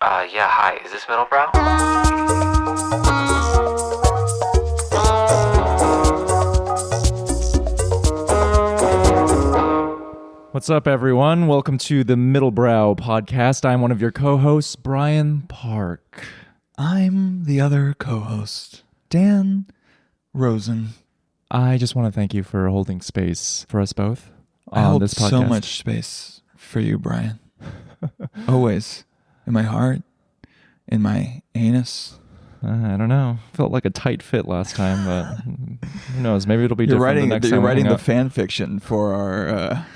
Yeah, hi. Is this Middlebrow? What's up, everyone? Welcome to the Middlebrow podcast. I'm one of your co-hosts, Brian Park. I'm the other co-host, Dan Rosen. I just want to thank you for holding space for us both I on hold this podcast. so much space for you, Brian. Always. In my heart, in my anus. I don't know. Felt like a tight fit last time, but who knows? Maybe it'll be different the next time. You're we writing hang the out. fan fiction for our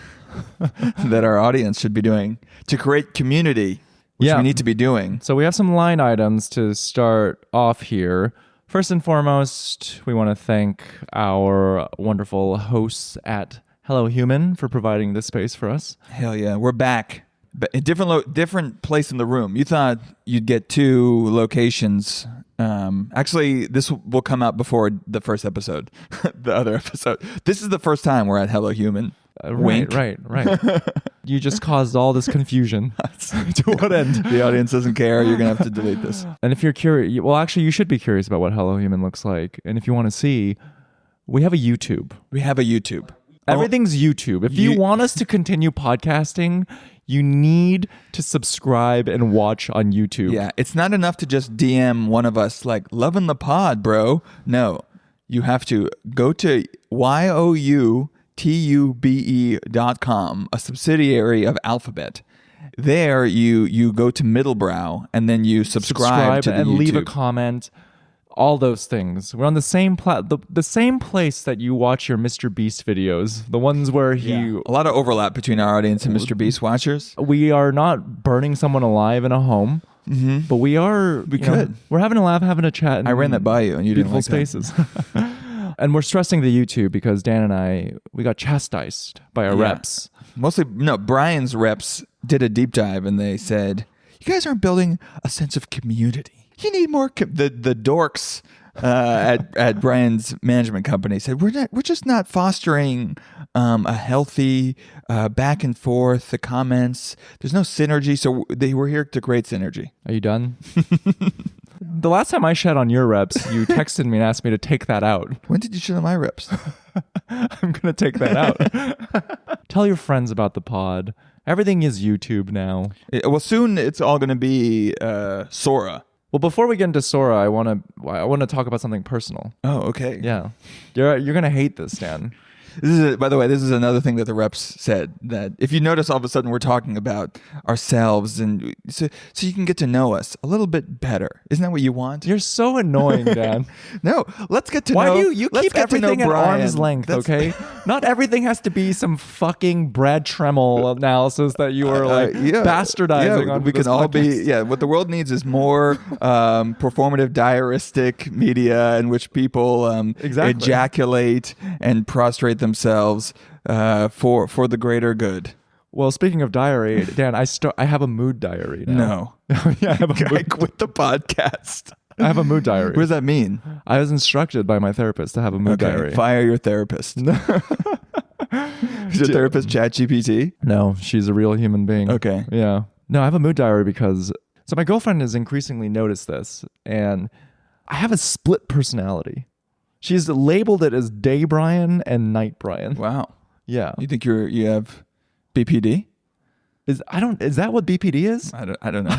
that our audience should be doing to create community, which we need to be doing. So we have some line items to start off here. First and foremost, we want to thank our wonderful hosts at Hello Human for providing this space for us. Hell yeah, we're back. But a different place in the room. You thought you'd get two locations. Actually, this will come out before the first episode, the other episode. This is the first time we're at Hello Human. Wink. Right. You just caused all this confusion. To what end? The audience doesn't care. You're going to have to delete this. And if you're curious, well, actually, you should be curious about what Hello Human looks like. And if you want to see, we have a YouTube. We have a YouTube. Everything's YouTube. If you want us to continue podcasting, you need to subscribe and watch on YouTube. Yeah, it's not enough to just DM one of us like, loving the pod, bro. No, you have to go to youtube.com, a subsidiary of Alphabet. There you go to Middlebrow and then you subscribe to the and YouTube. leave a comment. All those things. We're on the same the same place that you watch your Mr. Beast videos. The ones where a lot of overlap between our audience and Mr. Beast watchers. We are not burning someone alive in a home, but we are. We're having a laugh, having a chat. I ran that by you, and you didn't like spaces. And we're stressing the YouTube because Dan and we got chastised by our reps. Mostly, no. Brian's reps did a deep dive, and they said, "You guys aren't building a sense of community. You need more." The dorks at Brian's management company said, "We're just not fostering a healthy back and forth. The comments, there's no synergy. So they were here to create synergy." Are you done? The last time I shed on your reps, you texted me and asked me to take that out. When did you shed on my reps? I'm gonna take that out. Tell your friends about the pod. Everything is YouTube now. Well, soon it's all going to be Sora. Well, before we get into Sora, I want to talk about something personal. Oh, okay. Yeah, you're gonna hate this, Dan. By the way, this is another thing that the reps said, that if you notice all of a sudden we're talking about ourselves, and so you can get to know us a little bit better. Isn't that what you want? You're so annoying, Dan. No, let's get to know. Why do you keep everything at arm's length, okay? Not everything has to be some fucking Brad Tremmel analysis that you are bastardizing on. We can all podcast. be, what the world needs is more performative diaristic media in which people ejaculate and prostrate themselves for the greater good. Well, speaking of diary, Dan, I have a mood diary now. No. Yeah, I have a I quit the podcast. I have a mood diary. What does that mean? I was instructed by my therapist to have a mood diary. Fire your therapist. Is your therapist ChatGPT? No, she's a real human being. Okay. Yeah. No, I have a mood diary because my girlfriend has increasingly noticed this, and I have a split personality. She's labeled it as day Brian and night Brian. Wow. Yeah. You think you have BPD? Is that what BPD is? I don't know.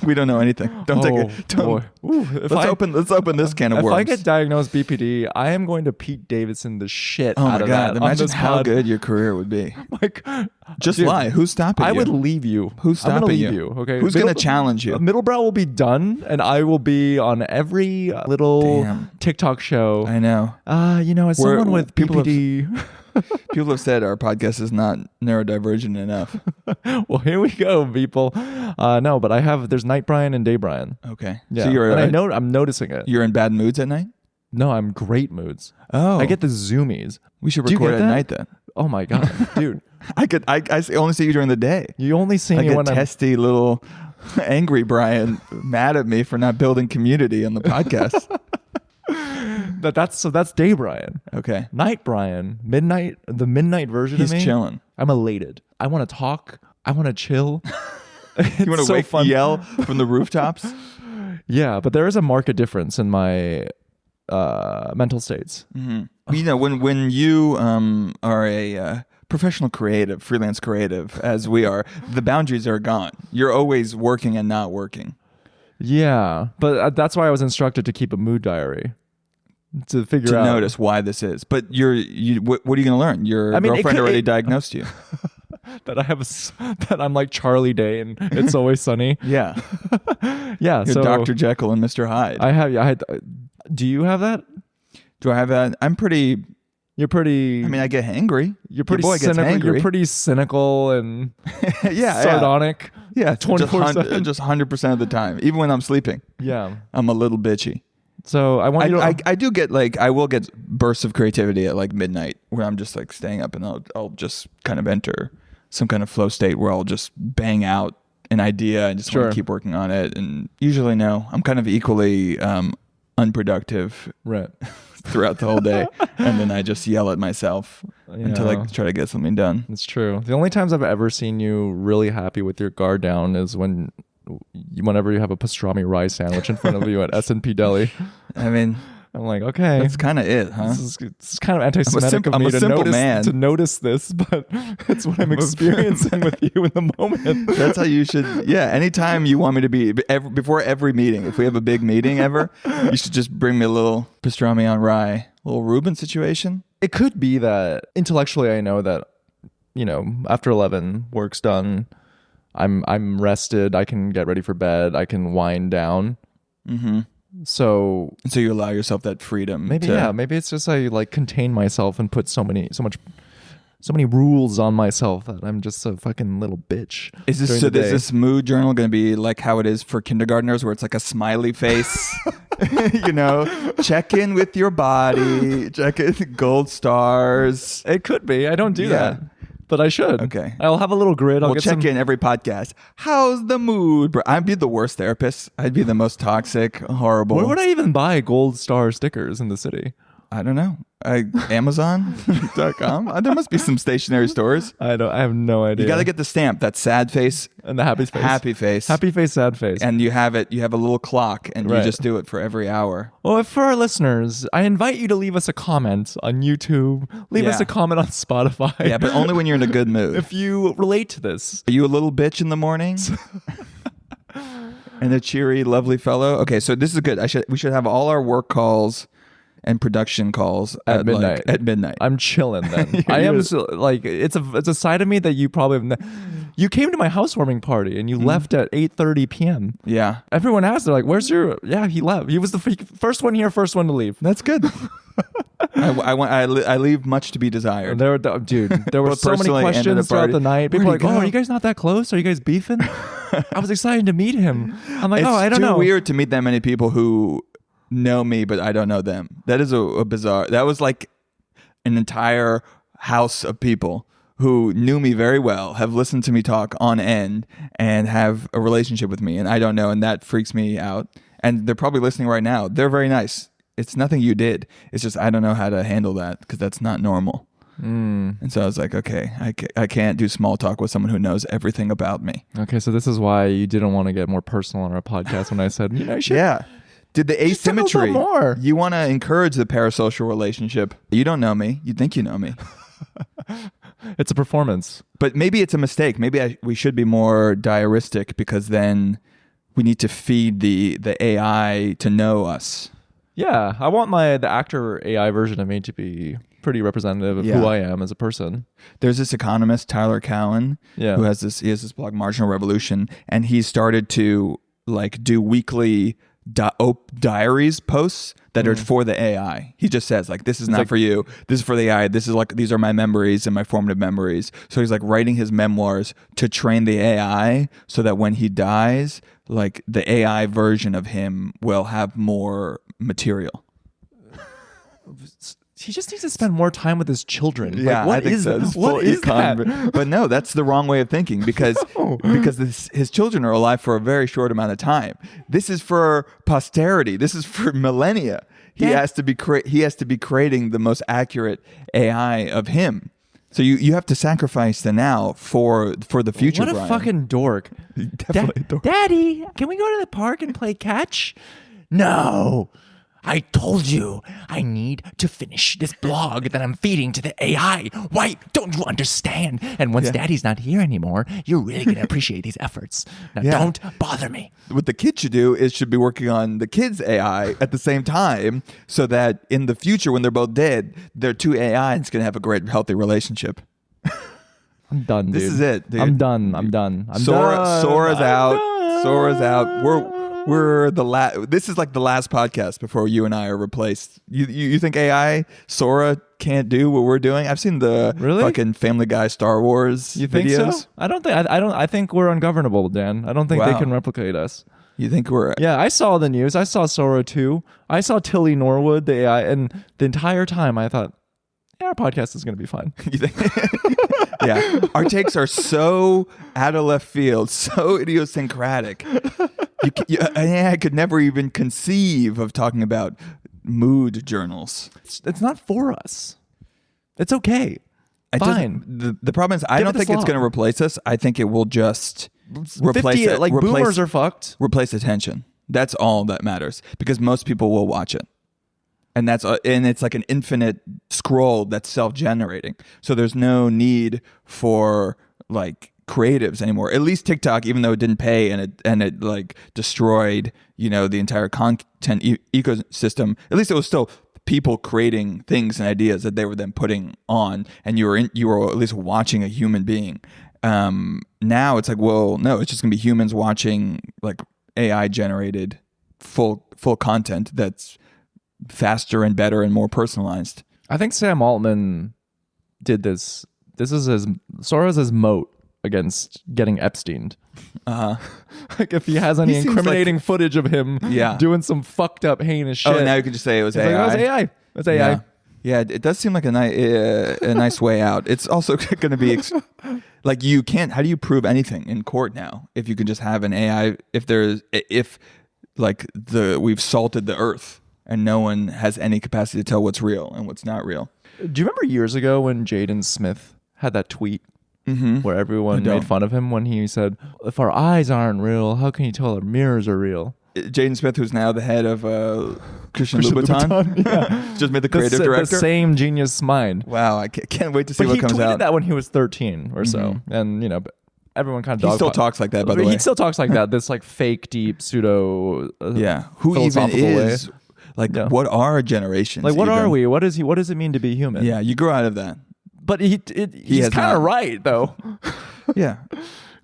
We don't know anything. Don't take it. Don't. Ooh, Let's open this can of worms. If I get diagnosed BPD, I am going to Pete Davidson the shit out of that. Imagine how good your career would be. Like, just lie. Who's stopping you? I would leave you. Who's stopping I'm gonna you? leave you? Okay. Who's going to challenge you? Middlebrow will be done, and I will be on every little TikTok show. I know. As someone with BPD. People have said our podcast is not neurodivergent enough. Well, here we go, people. No, but there's night Brian and day Brian. Okay. Yeah. So I'm noticing it. You're in bad moods at night? No, I'm great moods. Oh. I get the zoomies. We should record at night then. Oh my God, dude. I only see you during the day. You only see me when I'm testy little angry Brian mad at me for not building community on the podcast. That's day Brian. Okay. Night Brian. The midnight version He's of me. chilling. I'm elated. I want to talk. I want to chill. You want to so fun. yell from the rooftops? Yeah, but there is a marked difference in my mental states. You know, when you are a professional creative, freelance creative, as we are, the boundaries are gone. You're always working and not working. Yeah, but that's why I was instructed to keep a mood diary to figure out. Notice why this is. But what are you going to learn? Your girlfriend already diagnosed you. That that I'm like Charlie Day and It's Always Sunny. Yeah. Yeah. You're so Dr. Jekyll and Mr. Hyde. I had. Do you have that? Do I have that? I'm pretty. You're pretty. I mean, I get hangry. You're pretty Your boy gets cynical. hangry. You're pretty cynical and sardonic. Yeah, 24/7. just 100% of the time, even when I'm sleeping. Yeah, I'm a little bitchy. So I want you to. I do get I will get bursts of creativity at like midnight where I'm just like staying up and I'll just kind of enter some kind of flow state where I'll just bang out an idea and just want to keep working on it. And usually, no, I'm kind of equally unproductive Right. throughout the whole day, and then I just yell at myself until I try to get something done. It's true. The only times I've ever seen you really happy with your guard down is whenever you have a pastrami rice sandwich in front of you at S&P Deli. I mean, I'm like, okay, that's kind of it, huh? This is kind of anti-Semitic of me to notice this, but it's what I'm experiencing with you in the moment. That's how you should. Yeah, anytime you want me to be before every meeting, if we have a big meeting ever, you should just bring me a little pastrami on rye, a little Reuben situation. It could be that intellectually I know that, after 11, work's done. I'm rested. I can get ready for bed. I can wind down. Mm-hmm. So you allow yourself that freedom. Maybe it's just I like contain myself and put so many rules on myself that I'm just a fucking little bitch. Is this mood journal going to be like how it is for kindergartners, where it's like a smiley face? Check in with your body. Check in, gold stars. It could be. I don't do that. But I should. Okay. I'll have a little grid. We'll check in every podcast. How's the mood, bro? I'd be the worst therapist. I'd be the most toxic, horrible. Where would I even buy gold star stickers in the city? I don't know. Amazon.com. There must be some stationery stores. I have no idea. You got to get the stamp, that sad face and the happy face. Happy face. Happy face, sad face. And you have a little clock, and you just do it for every hour. Well, for our listeners, I invite you to leave us a comment on YouTube. Leave us a comment on Spotify. Yeah, but only when you're in a good mood. If you relate to this. Are you a little bitch in the morning? And a cheery, lovely fellow? Okay, so this is good. We should have all our work calls and production calls at midnight. At midnight, I'm chilling then. I am like it's a side of me that you probably you came to my housewarming party and you left at 8:30 p.m. Yeah, everyone asked, they're like, "Where's your?" Yeah, he left. He was the first one here, first one to leave. That's good. I leave much to be desired. There were so many questions throughout the night. People were like, "Oh, are you guys not that close? Are you guys beefing?" I was excited to meet him. I'm like, I don't know. It's too weird to meet that many people who know me, but I don't know them. That is a bizarre. That was like an entire house of people who knew me very well, have listened to me talk on end, and have a relationship with me, and I don't know, and that freaks me out. And they're probably listening right now. They're very nice. It's nothing you did. It's just I don't know how to handle that because that's not normal. And so I was like, okay, I can't do small talk with someone who knows everything about me. Okay, so this is why you didn't want to get more personal on our podcast when I said, yeah. Did the asymmetry more. You want to encourage the parasocial relationship. You don't know me. You think you know me. It's a performance. But maybe it's a mistake. Maybe we should be more diaristic because then we need to feed the AI to know us. Yeah, I want the actor AI version of me to be pretty representative of who I am as a person. There's this economist, Tyler Cowen, who has this blog, Marginal Revolution, and he started to like do weekly diaries posts that are for the AI. He just says like, this is not for you. This is for the AI. This is like, these are my memories and my formative memories. So he's like writing his memoirs to train the AI so that when he dies, like the AI version of him will have more material. He just needs to spend more time with his children. Yeah, like, what is that? But no, that's the wrong way of thinking because his children are alive for a very short amount of time. This is for posterity. This is for millennia. He has to be creating the most accurate AI of him. So you have to sacrifice the now for the future. What a Brian. fucking dork. Definitely a dork. Daddy, can we go to the park and play catch? No. I told you I need to finish this blog that I'm feeding to the AI. Why don't you understand? And once Daddy's not here anymore, you're really going to appreciate these efforts. Now don't bother me. What the kid should do is should be working on the kids' AI at the same time, so that in the future, when they're both dead, their two AIs can have a great, healthy relationship. I'm done, dude. This is it, dude. I'm done. Sora's out. Sora's out. We're the last. This is like the last podcast before you and I are replaced. You think AI Sora can't do what we're doing? I've seen the fucking Family Guy Star Wars You think videos. so? I think we're ungovernable, Dan. I don't think they can replicate us. You think we're? Yeah, I saw the news. I saw Sora 2. I saw Tilly Norwood, the AI, and the entire time I thought, our podcast is going to be fine. You think? Yeah, our takes are so out of left field, so idiosyncratic. I could never even conceive of talking about mood journals. It's not for us. It's okay. Fine. The problem is, I don't think it's going to replace us. I think it will just replace it. Like boomers are fucked. Replace attention. That's all that matters, because most people will watch it. And it's like an infinite scroll that's self-generating. So there's no need for like creatives anymore. At least TikTok, even though it didn't pay and it like destroyed, the entire content ecosystem, at least it was still people creating things and ideas that they were then putting on, and you were at least watching a human being. Now it's like, well, no, it's just gonna be humans watching like AI generated full content that's faster and better and more personalized. I think Sam Altman did this. This is Sora's his moat against getting Epsteined. Like if he has any incriminating footage of him doing some fucked up heinous shit. Oh, now you can just say it was AI. Like, it was AI. It's AI. Yeah, it does seem like a nice way out. It's also going to be like you can't. How do you prove anything in court now if you can just have an AI? If we've salted the earth and no one has any capacity to tell what's real and what's not real. Do you remember years ago when Jaden Smith had that tweet where everyone made fun of him when he said, "If our eyes aren't real, how can you tell our mirrors are real?" Jaden Smith, who's now the head of Christian Louboutin, just made the creative director. The same genius mind. Wow, I can't wait to see what comes out. He tweeted that when he was 13 or so, and everyone kind of he still talks like that. By the way, he still talks like that. This like fake, deep, pseudo. Who even is? Way. Like, what are generations? Like, what are we? What is he? What does it mean to be human? Yeah, you grow out of that. But he's kind of right, though. Yeah.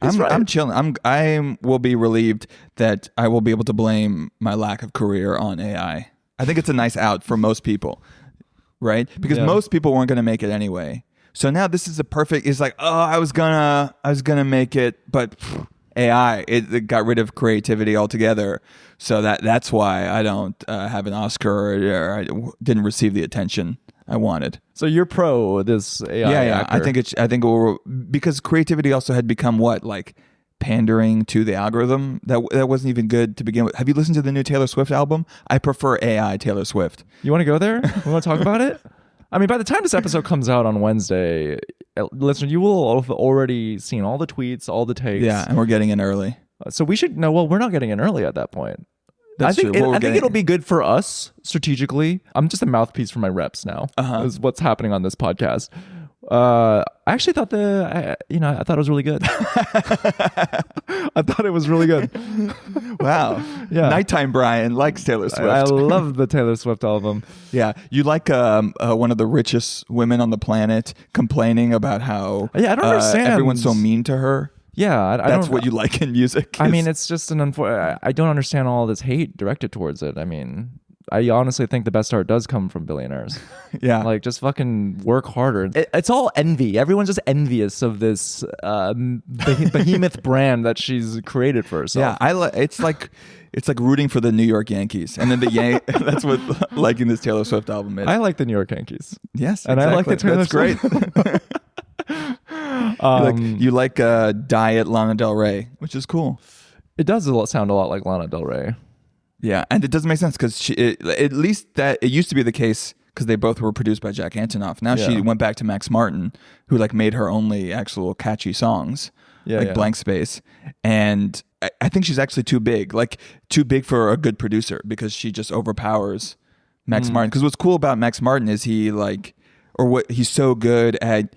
I'm chilling. I will be relieved that I will be able to blame my lack of career on AI. I think it's a nice out for most people, right? Because most people weren't going to make it anyway. So now this is a perfect. It's like, I was gonna make it, but AI it got rid of creativity altogether. So that's why I don't have an Oscar or I didn't receive the attention I wanted. So you're pro this AI actor. I think it will, because creativity also had become pandering to the algorithm that wasn't even good to begin with. Have you listened to the new Taylor Swift album? I prefer AI Taylor Swift. You want to go there? We want to talk about it? I mean, by the time this episode comes out on Wednesday, listener, you will have already seen all the tweets, all the takes. Yeah, and we're getting in early. So we should know. Well, we're not getting in early at that point. That's true. I think it'll be good for us strategically. I'm just a mouthpiece for my reps now. Is what's happening on this podcast. I actually thought I thought it was really good. I thought it was really good. Wow. Yeah. Nighttime Brian likes Taylor Swift. I love the Taylor Swift album. Yeah. You like one of the richest women on the planet complaining about how I don't understand. Everyone's so mean to her. Yeah, that's what you like in music. I mean, it's just I don't understand all this hate directed towards it. I mean, I honestly think the best art does come from billionaires. Yeah, like just fucking work harder. It's all envy. Everyone's just envious of this behemoth brand that she's created for herself. Yeah, it's like rooting for the New York Yankees, and then that's what liking this Taylor Swift album is. I like the New York Yankees. Yes, and I like the Taylor Swift. Great. You like Diet Lana Del Rey, which is cool. It does sound a lot like Lana Del Rey. Yeah, and it doesn't make sense because at least that it used to be the case because they both were produced by Jack Antonoff. Now Yeah. she went back to Max Martin, who like made her only actual catchy songs, like Blank Space. And I think she's actually too big for a good producer, because she just overpowers Max Martin. Because what's cool about Max Martin is he's so good at,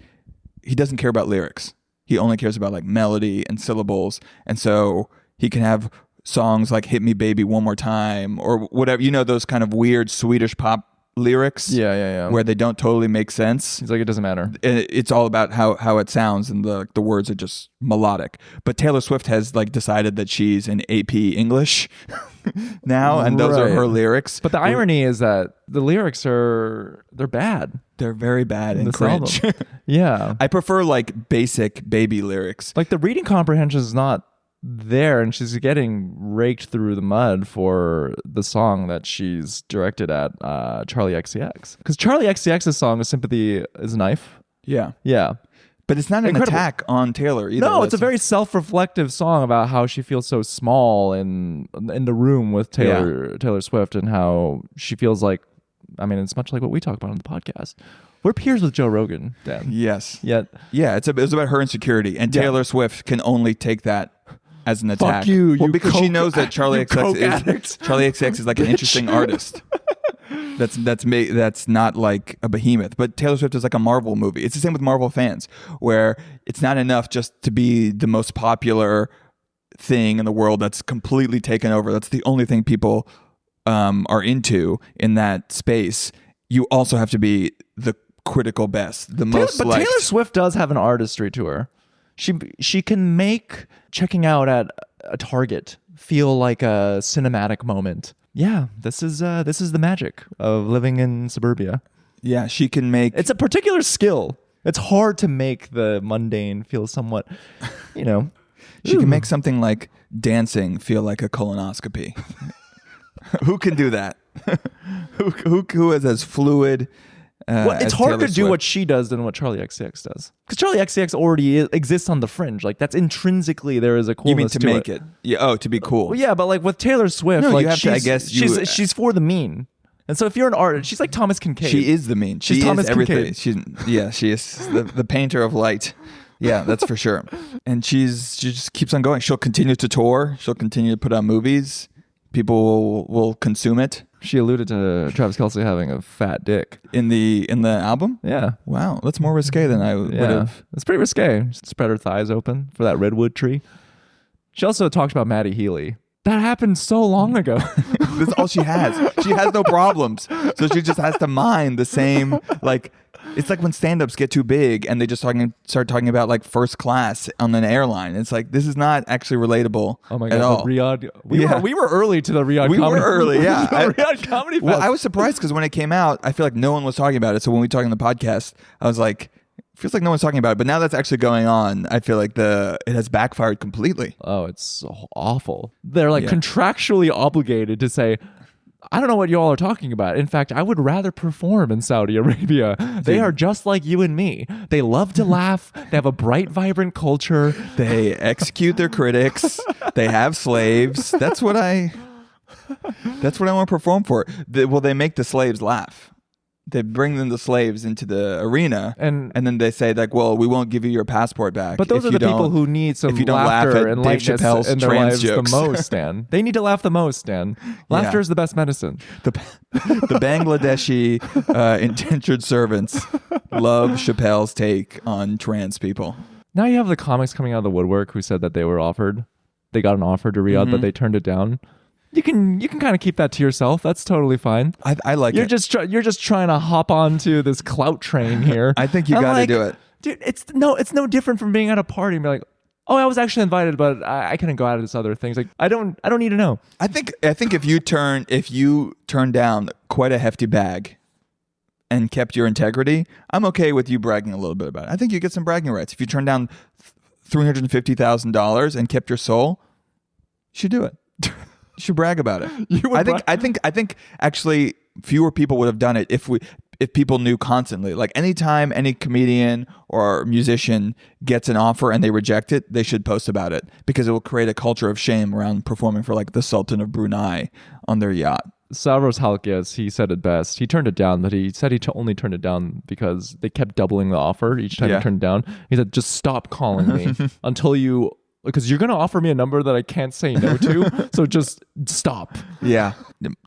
he doesn't care about lyrics. He only cares about like melody and syllables. And so he can have songs like Hit Me Baby One More Time or whatever, those kind of weird Swedish pop lyrics where they don't totally make sense. He's like, it doesn't matter. It's all about how it sounds, and the words are just melodic. But Taylor Swift has like decided that she's an AP English now, and those are her lyrics. But the irony is that the lyrics they're bad. They're very bad and cringe. Yeah. I prefer like basic baby lyrics. Like the reading comprehension is not there, and she's getting raked through the mud for the song that she's directed at Charlie XCX. Because Charlie XCX's song is Sympathy is a Knife. Yeah. Yeah. But it's not an attack on Taylor either. No, it's a very self-reflective song about how she feels so small in the room with Taylor Swift, and how she feels like, I mean, it's much like what we talk about on the podcast. We're peers with Joe Rogan, Dan. Yes. Yet. Yeah, it's about her insecurity, and Taylor Swift can only take that as an attack. Fuck you, because she knows that Charlie XCX is like an interesting artist. That's not like a behemoth. But Taylor Swift is like a Marvel movie. It's the same with Marvel fans, where it's not enough just to be the most popular thing in the world that's completely taken over. That's the only thing people are into in that space. You also have to be the critical best, the most But liked. Taylor Swift does have an artistry to her. She can make checking out at a Target feel like a cinematic moment. Yeah, this is the magic of living in suburbia. Yeah, she can make. It's a particular skill. It's hard to make the mundane feel somewhat, She can make something like dancing feel like a colonoscopy. Who can do that? who is as fluid? It's harder to do what she does than what Charlie XCX does. Because Charlie XCX already exists on the fringe. Like, that's intrinsically, there is a coolness You mean to make it? Yeah. Oh, to be cool. Well, yeah, but like with Taylor Swift, No, like you have to, I guess she's for the mean. And so if you're an artist, she's like Thomas Kincaid. She is the mean. She's Thomas everything. Kincaid. She is the painter of light. Yeah, that's for sure. And she just keeps on going. She'll continue to tour. She'll continue to put out movies. People will consume it. She alluded to Travis Kelce having a fat dick in the album. Yeah. Wow, that's more risque than I would have. It's pretty risque. Spread her thighs open for that redwood tree. She also talked about Maddie Healy. That happened so long ago. That's all she has. She has no problems, so she just has to mind the same like. It's like when stand-ups get too big and they just start talking about like first class on an airline. It's like, this is not actually relatable. Oh my God, at all. Riyadh. We were early to the Riyadh Comedy. We were early, yeah. Riyadh Comedy Festival. Well, I was surprised because when it came out, I feel like no one was talking about it. So when we talked on the podcast, I was like, feels like no one's talking about it. But now that's actually going on, I feel like it has backfired completely. Oh, it's so awful. They're like contractually obligated to say, I don't know what you all are talking about. In fact, I would rather perform in Saudi Arabia. They are just like you and me. They love to laugh. They have a bright, vibrant culture. They execute their critics. They have slaves. That's what I want to perform for. They make the slaves laugh. They bring them the slaves into the arena, and then they say like, "Well, we won't give you your passport back." But those are the people who need some laughter and lightness in their lives jokes. the most, Dan. They need to laugh the most, Dan. Laughter is the best medicine. The Bangladeshi indentured servants love Chappelle's take on trans people. Now you have the comics coming out of the woodwork who said that they got an offer to Riyadh, but they turned it down. You can kind of keep that to yourself. That's totally fine. I like it. You're just trying to hop onto this clout train here. I think you got to do it, dude. It's no different from being at a party and be like, oh, I was actually invited, but I couldn't go out of this other things. Like I don't need to know. I think if you turn down quite a hefty bag and kept your integrity, I'm okay with you bragging a little bit about it. I think you get some bragging rights if you turn down $350,000 and kept your soul. You should do it. You should brag about it. I think actually fewer people would have done it if people knew constantly. Like anytime any comedian or musician gets an offer and they reject it, they should post about it because it will create a culture of shame around performing for like the Sultan of Brunei on their yacht. Savros Halkias, he said it best. He turned it down, but he said he only turned it down because they kept doubling the offer each time he turned it down. He said, just stop calling me until you, because you're going to offer me a number that I can't say no to. So just stop. Yeah.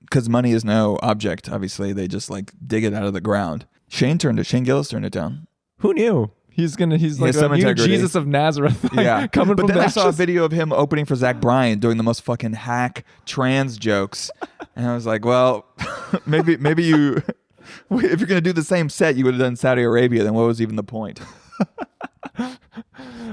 Because money is no object. Obviously, they just like dig it out of the ground. Shane Gillis turned it down. Who knew? He's like a new Jesus of Nazareth. Yeah. Coming but from then the I saw a ashes. video of him opening for Zach Bryan doing the most fucking hack trans jokes. And I was like, well, maybe you, if you're going to do the same set you would have done Saudi Arabia, then what was even the point?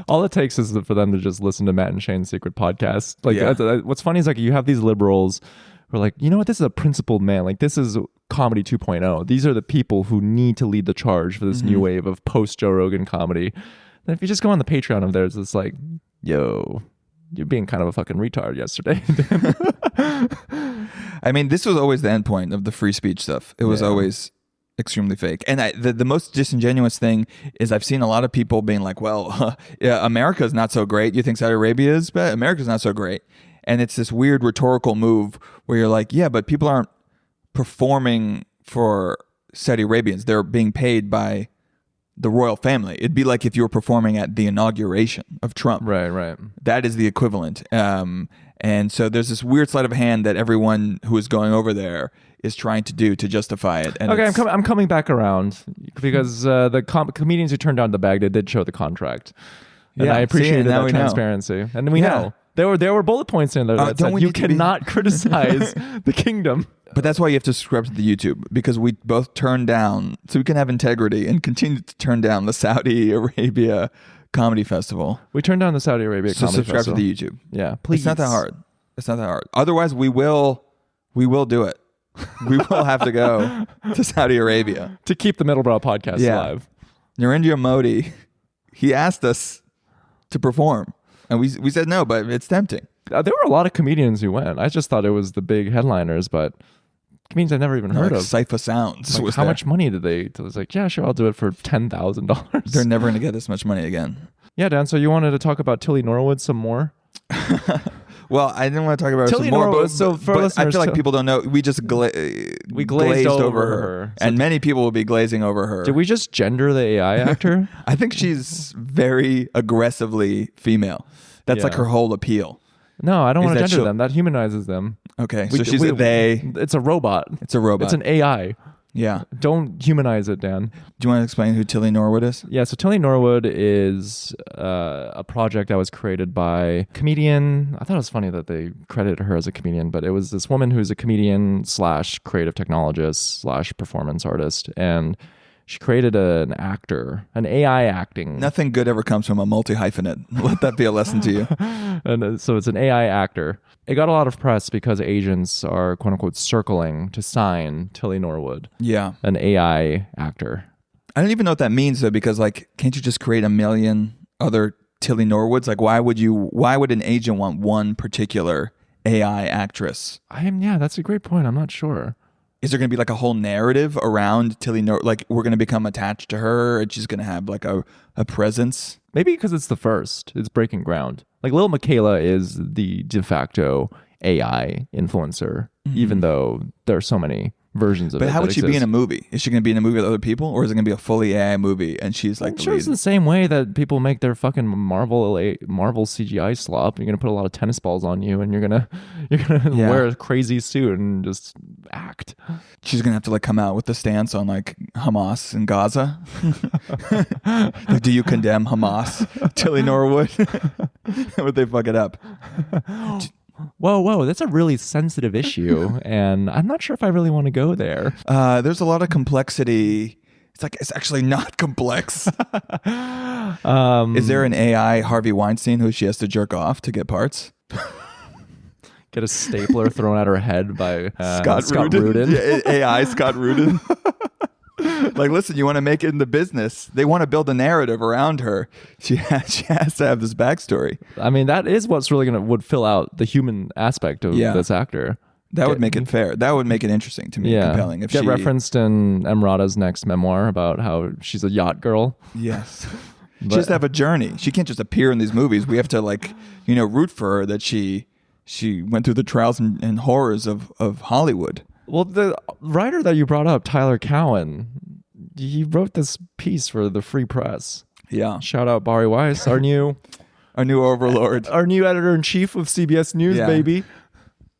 All it takes is for them to just listen to Matt and Shane's secret podcast. Like, what's funny is like you have these liberals who are like, you know what, this is a principled man. Like, this is comedy 2.0. These are the people who need to lead the charge for this new wave of post Joe Rogan comedy. And if you just go on the Patreon of theirs, it's like, yo, you're being kind of a fucking retard yesterday. I mean, this was always the end point of the free speech stuff. It was always extremely fake. And the most disingenuous thing is I've seen a lot of people being like, well, America's not so great. You think Saudi Arabia is bad? America's not so great. And it's this weird rhetorical move where you're like, yeah, but people aren't performing for Saudi Arabians. They're being paid by the royal family. It'd be like if you were performing at the inauguration of Trump. Right. That is the equivalent. And so there's this weird sleight of hand that everyone who is going over there is trying to do to justify it. And okay, I'm coming back around because the comedians who turned down the bag, they did show the contract. And I appreciated that transparency. And we know. There were bullet points in there that said you cannot criticize the kingdom. But that's why you have to subscribe to the YouTube, because we both turned down, so we can have integrity and continue to turn down the Saudi Arabia Comedy Festival. We turned down the Saudi Arabia Comedy Festival. So subscribe to the YouTube. Yeah, please. It's not that hard. Otherwise, we will do it. We will have to go to Saudi Arabia to keep the Middlebrow podcast alive. Narendra Modi, he asked us to perform, and we said no, but it's tempting. There were a lot of comedians who went. I just thought it was the big headliners, but comedians I've never even heard of. Cypher Sounds. Like, how much money did they? It was like, yeah, sure, I'll do it for $10,000. They're never going to get this much money again. Yeah, Dan. So you wanted to talk about Tilly Norwood some more? Well, I didn't want to talk about her Tilly some more, Norwood, but, so for but listeners, I feel like people don't know. We just we glazed over her. And many people will be glazing over her. Did we just gender the AI actor? I think she's very aggressively female. That's like her whole appeal. No, I don't want to gender them. That humanizes them. Okay, so she's a they. It's a robot. It's a robot. It's an AI. Yeah. Don't humanize it, Dan. Do you want to explain who Tilly Norwood is? Yeah, so Tilly Norwood is a project that was created by comedian. I thought it was funny that they credited her as a comedian, but it was this woman who's a comedian / creative technologist / performance artist. And she created an actor, an AI acting. Nothing good ever comes from a multi-hyphenate. Let that be a lesson to you. And so it's an AI actor. It got a lot of press because agents are, quote unquote, circling to sign Tilly Norwood. Yeah. An AI actor. I don't even know what that means, though, because, like, can't you just create a million other Tilly Norwoods? Like, why would an agent want one particular AI actress? That's a great point. I'm not sure. Is there going to be like a whole narrative around Tilly Norwood? Like, we're going to become attached to her and she's going to have like a presence? Maybe because it's the first. It's breaking ground. Like, Lil Michaela is the de facto AI influencer, even though there are so many versions of it. But how would she exist. be in a movie? Is she going to be in a movie with other people, or is it going to be a fully AI movie and she's like I'm the sure lead? it's the same way that people make their fucking Marvel CGI slop. You're gonna put a lot of tennis balls on you, and you're gonna wear a crazy suit and just act. She's gonna have to like come out with the stance on like Hamas in Gaza. Like, do you condemn Hamas, Tilly Norwood? Would they fuck it up? Whoa, that's a really sensitive issue, and I'm not sure if I really want to go there. There's a lot of complexity. It's actually not complex. Is there an AI Harvey Weinstein who she has to jerk off to get parts? Get a stapler thrown at her head by Scott Rudin. Yeah, AI Scott Rudin. Like, listen, you want to make it in the business. They want to build a narrative around her. She has to have this backstory. I mean, that is what's really would fill out the human aspect of this actor. That would make it fair. That would make it interesting to me, compelling. If Get she referenced in Emrata's next memoir about how she's a yacht girl. Yes. She has to have a journey. She can't just appear in these movies. We have to root for her that she went through the trials and horrors of Hollywood. Well, the writer that you brought up, Tyler Cowen, he wrote this piece for the Free Press. Yeah. Shout out Bari Weiss, our new overlord. our new editor-in-chief of CBS News, baby.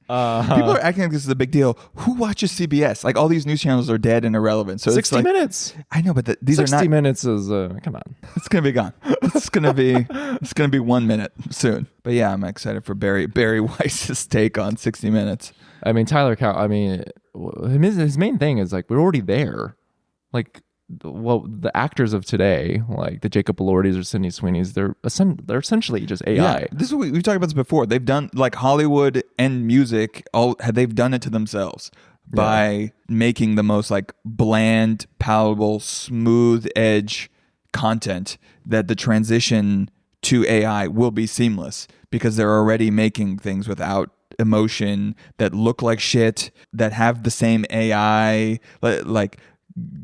People are acting like this is a big deal. Who watches CBS? Like all these news channels are dead and irrelevant. So 60 it's like, minutes. I know, but these are not. 60 minutes is come on. It's gonna be gone. It's gonna be 1 minute soon. But yeah, I'm excited for Barry Weiss's take on 60 Minutes. I mean, Tyler Cowen. I mean, his main thing is like we're already there. Like, well, the actors of today, like the Jacob Elordis or Sydney Sweeney's, they're essentially just AI. Yeah, this is we've talked about this before. They've done like Hollywood and music. They've done it to themselves by making the most like bland, palatable, smooth edge content that the transition to AI will be seamless because they're already making things without emotion that look like shit, that have the same AI like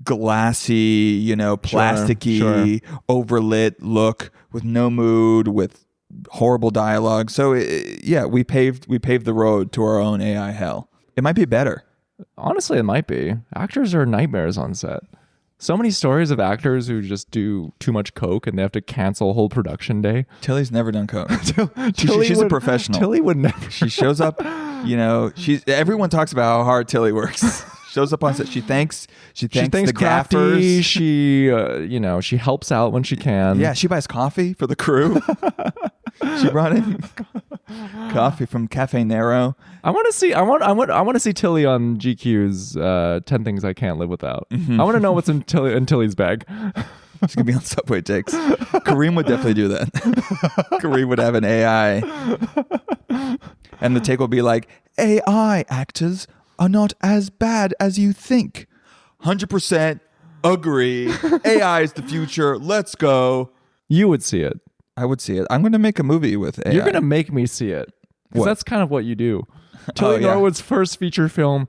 glassy, plasticky, overlit look with no mood, with horrible dialogue. So we paved the road to our own AI hell. It might be better. Honestly, it might be. Actors are nightmares on set. So many stories of actors who just do too much coke and they have to cancel a whole production day. Tilly's never done coke. She's a professional. Tilly would never. She shows up, everyone talks about how hard Tilly works. Shows up on set. She thanks the Crafty. gaffers. She helps out when she can. Yeah, she buys coffee for the crew. She brought in coffee from Cafe Nero. I want to see Tilly on GQ's 10 Things I Can't Live Without. I want to know what's in Tilly's bag. She's gonna be on Subway Takes. Kareem would definitely do that. Kareem would have an AI, and the take will be like, AI actors are not as bad as you think. 100% agree. AI is the future. Let's go. You would see it. I would see it. I'm going to make a movie with AI. You're going to make me see it. Because that's kind of what you do. Tilly Norwood's first feature film.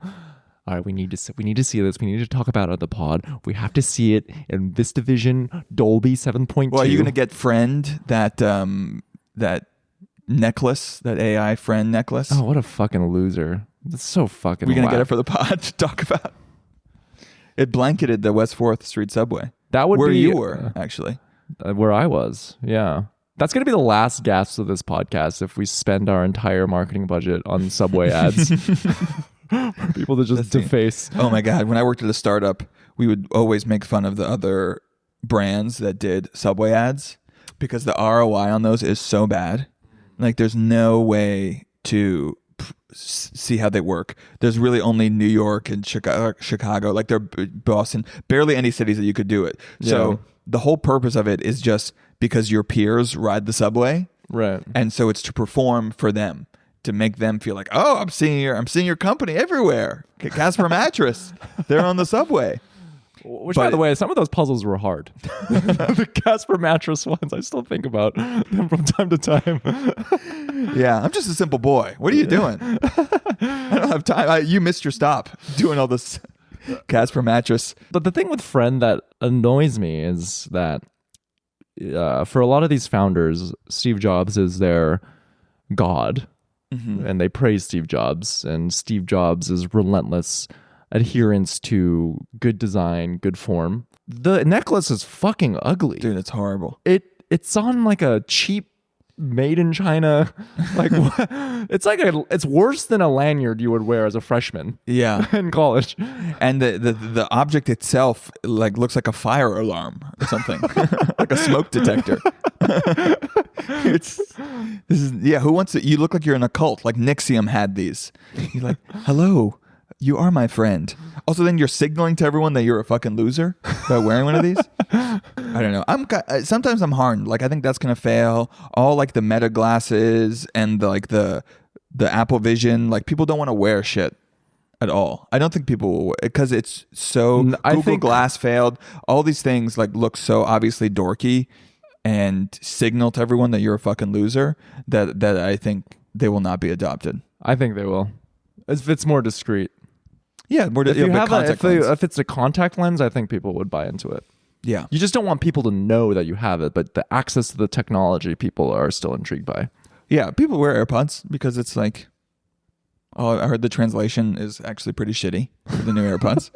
All right, we need to see this. We need to talk about it on the pod. We have to see it in this division, Dolby 7.2. Well, are you going to get Friend, that necklace, that AI Friend necklace? Oh, what a fucking loser. That's so fucking We're going to get whack. it for the pod to talk about. It blanketed the West 4th Street subway. That would where be you were, actually. Where I was, yeah. That's going to be the last gasp of this podcast if we spend our entire marketing budget on subway ads. For people to just deface. Oh my God. When I worked at a startup, we would always make fun of the other brands that did subway ads because the ROI on those is so bad. Like there's no way to see how they work. There's really only New York and Chicago, like they're Boston, barely any cities that you could do it. Yeah. So the whole purpose of it is just because your peers ride the subway. Right. And so it's to perform for them, to make them feel like, oh, I'm seeing your company everywhere. Casper Mattress, they're on the subway. Which, by the way, some of those puzzles were hard. The Casper Mattress ones, I still think about them from time to time. Yeah, I'm just a simple boy. What are you doing? I don't have time. You missed your stop doing all this Casper Mattress. But the thing with Friend that annoys me is that for a lot of these founders, Steve Jobs is their god. Mm-hmm. And they praise Steve Jobs. And Steve Jobs is relentless adherence to good design, good form. The necklace is fucking ugly. Dude, it's horrible. It's on like a cheap made in China, like it's worse than a lanyard you would wear as a freshman. Yeah, in college. And the object itself like looks like a fire alarm or something, like a smoke detector. Who wants it? You look like you're in a cult. Like Nixium had these. You're like, hello. You are my friend. Also, then you're signaling to everyone that you're a fucking loser by wearing one of these. I don't know. Sometimes I'm hardened. Like I think that's gonna fail. All like the Meta glasses and the Apple Vision. Like people don't want to wear shit at all. I don't think people will, because it's so. Google Glass failed. All these things like look so obviously dorky and signal to everyone that you're a fucking loser. That I think they will not be adopted. I think they will. If it's more discreet. Yeah, if it's a contact lens, I think people would buy into it. Yeah. You just don't want people to know that you have it, but the access to the technology people are still intrigued by. Yeah, people wear AirPods because it's like Oh, I heard the translation is actually pretty shitty for the new AirPods.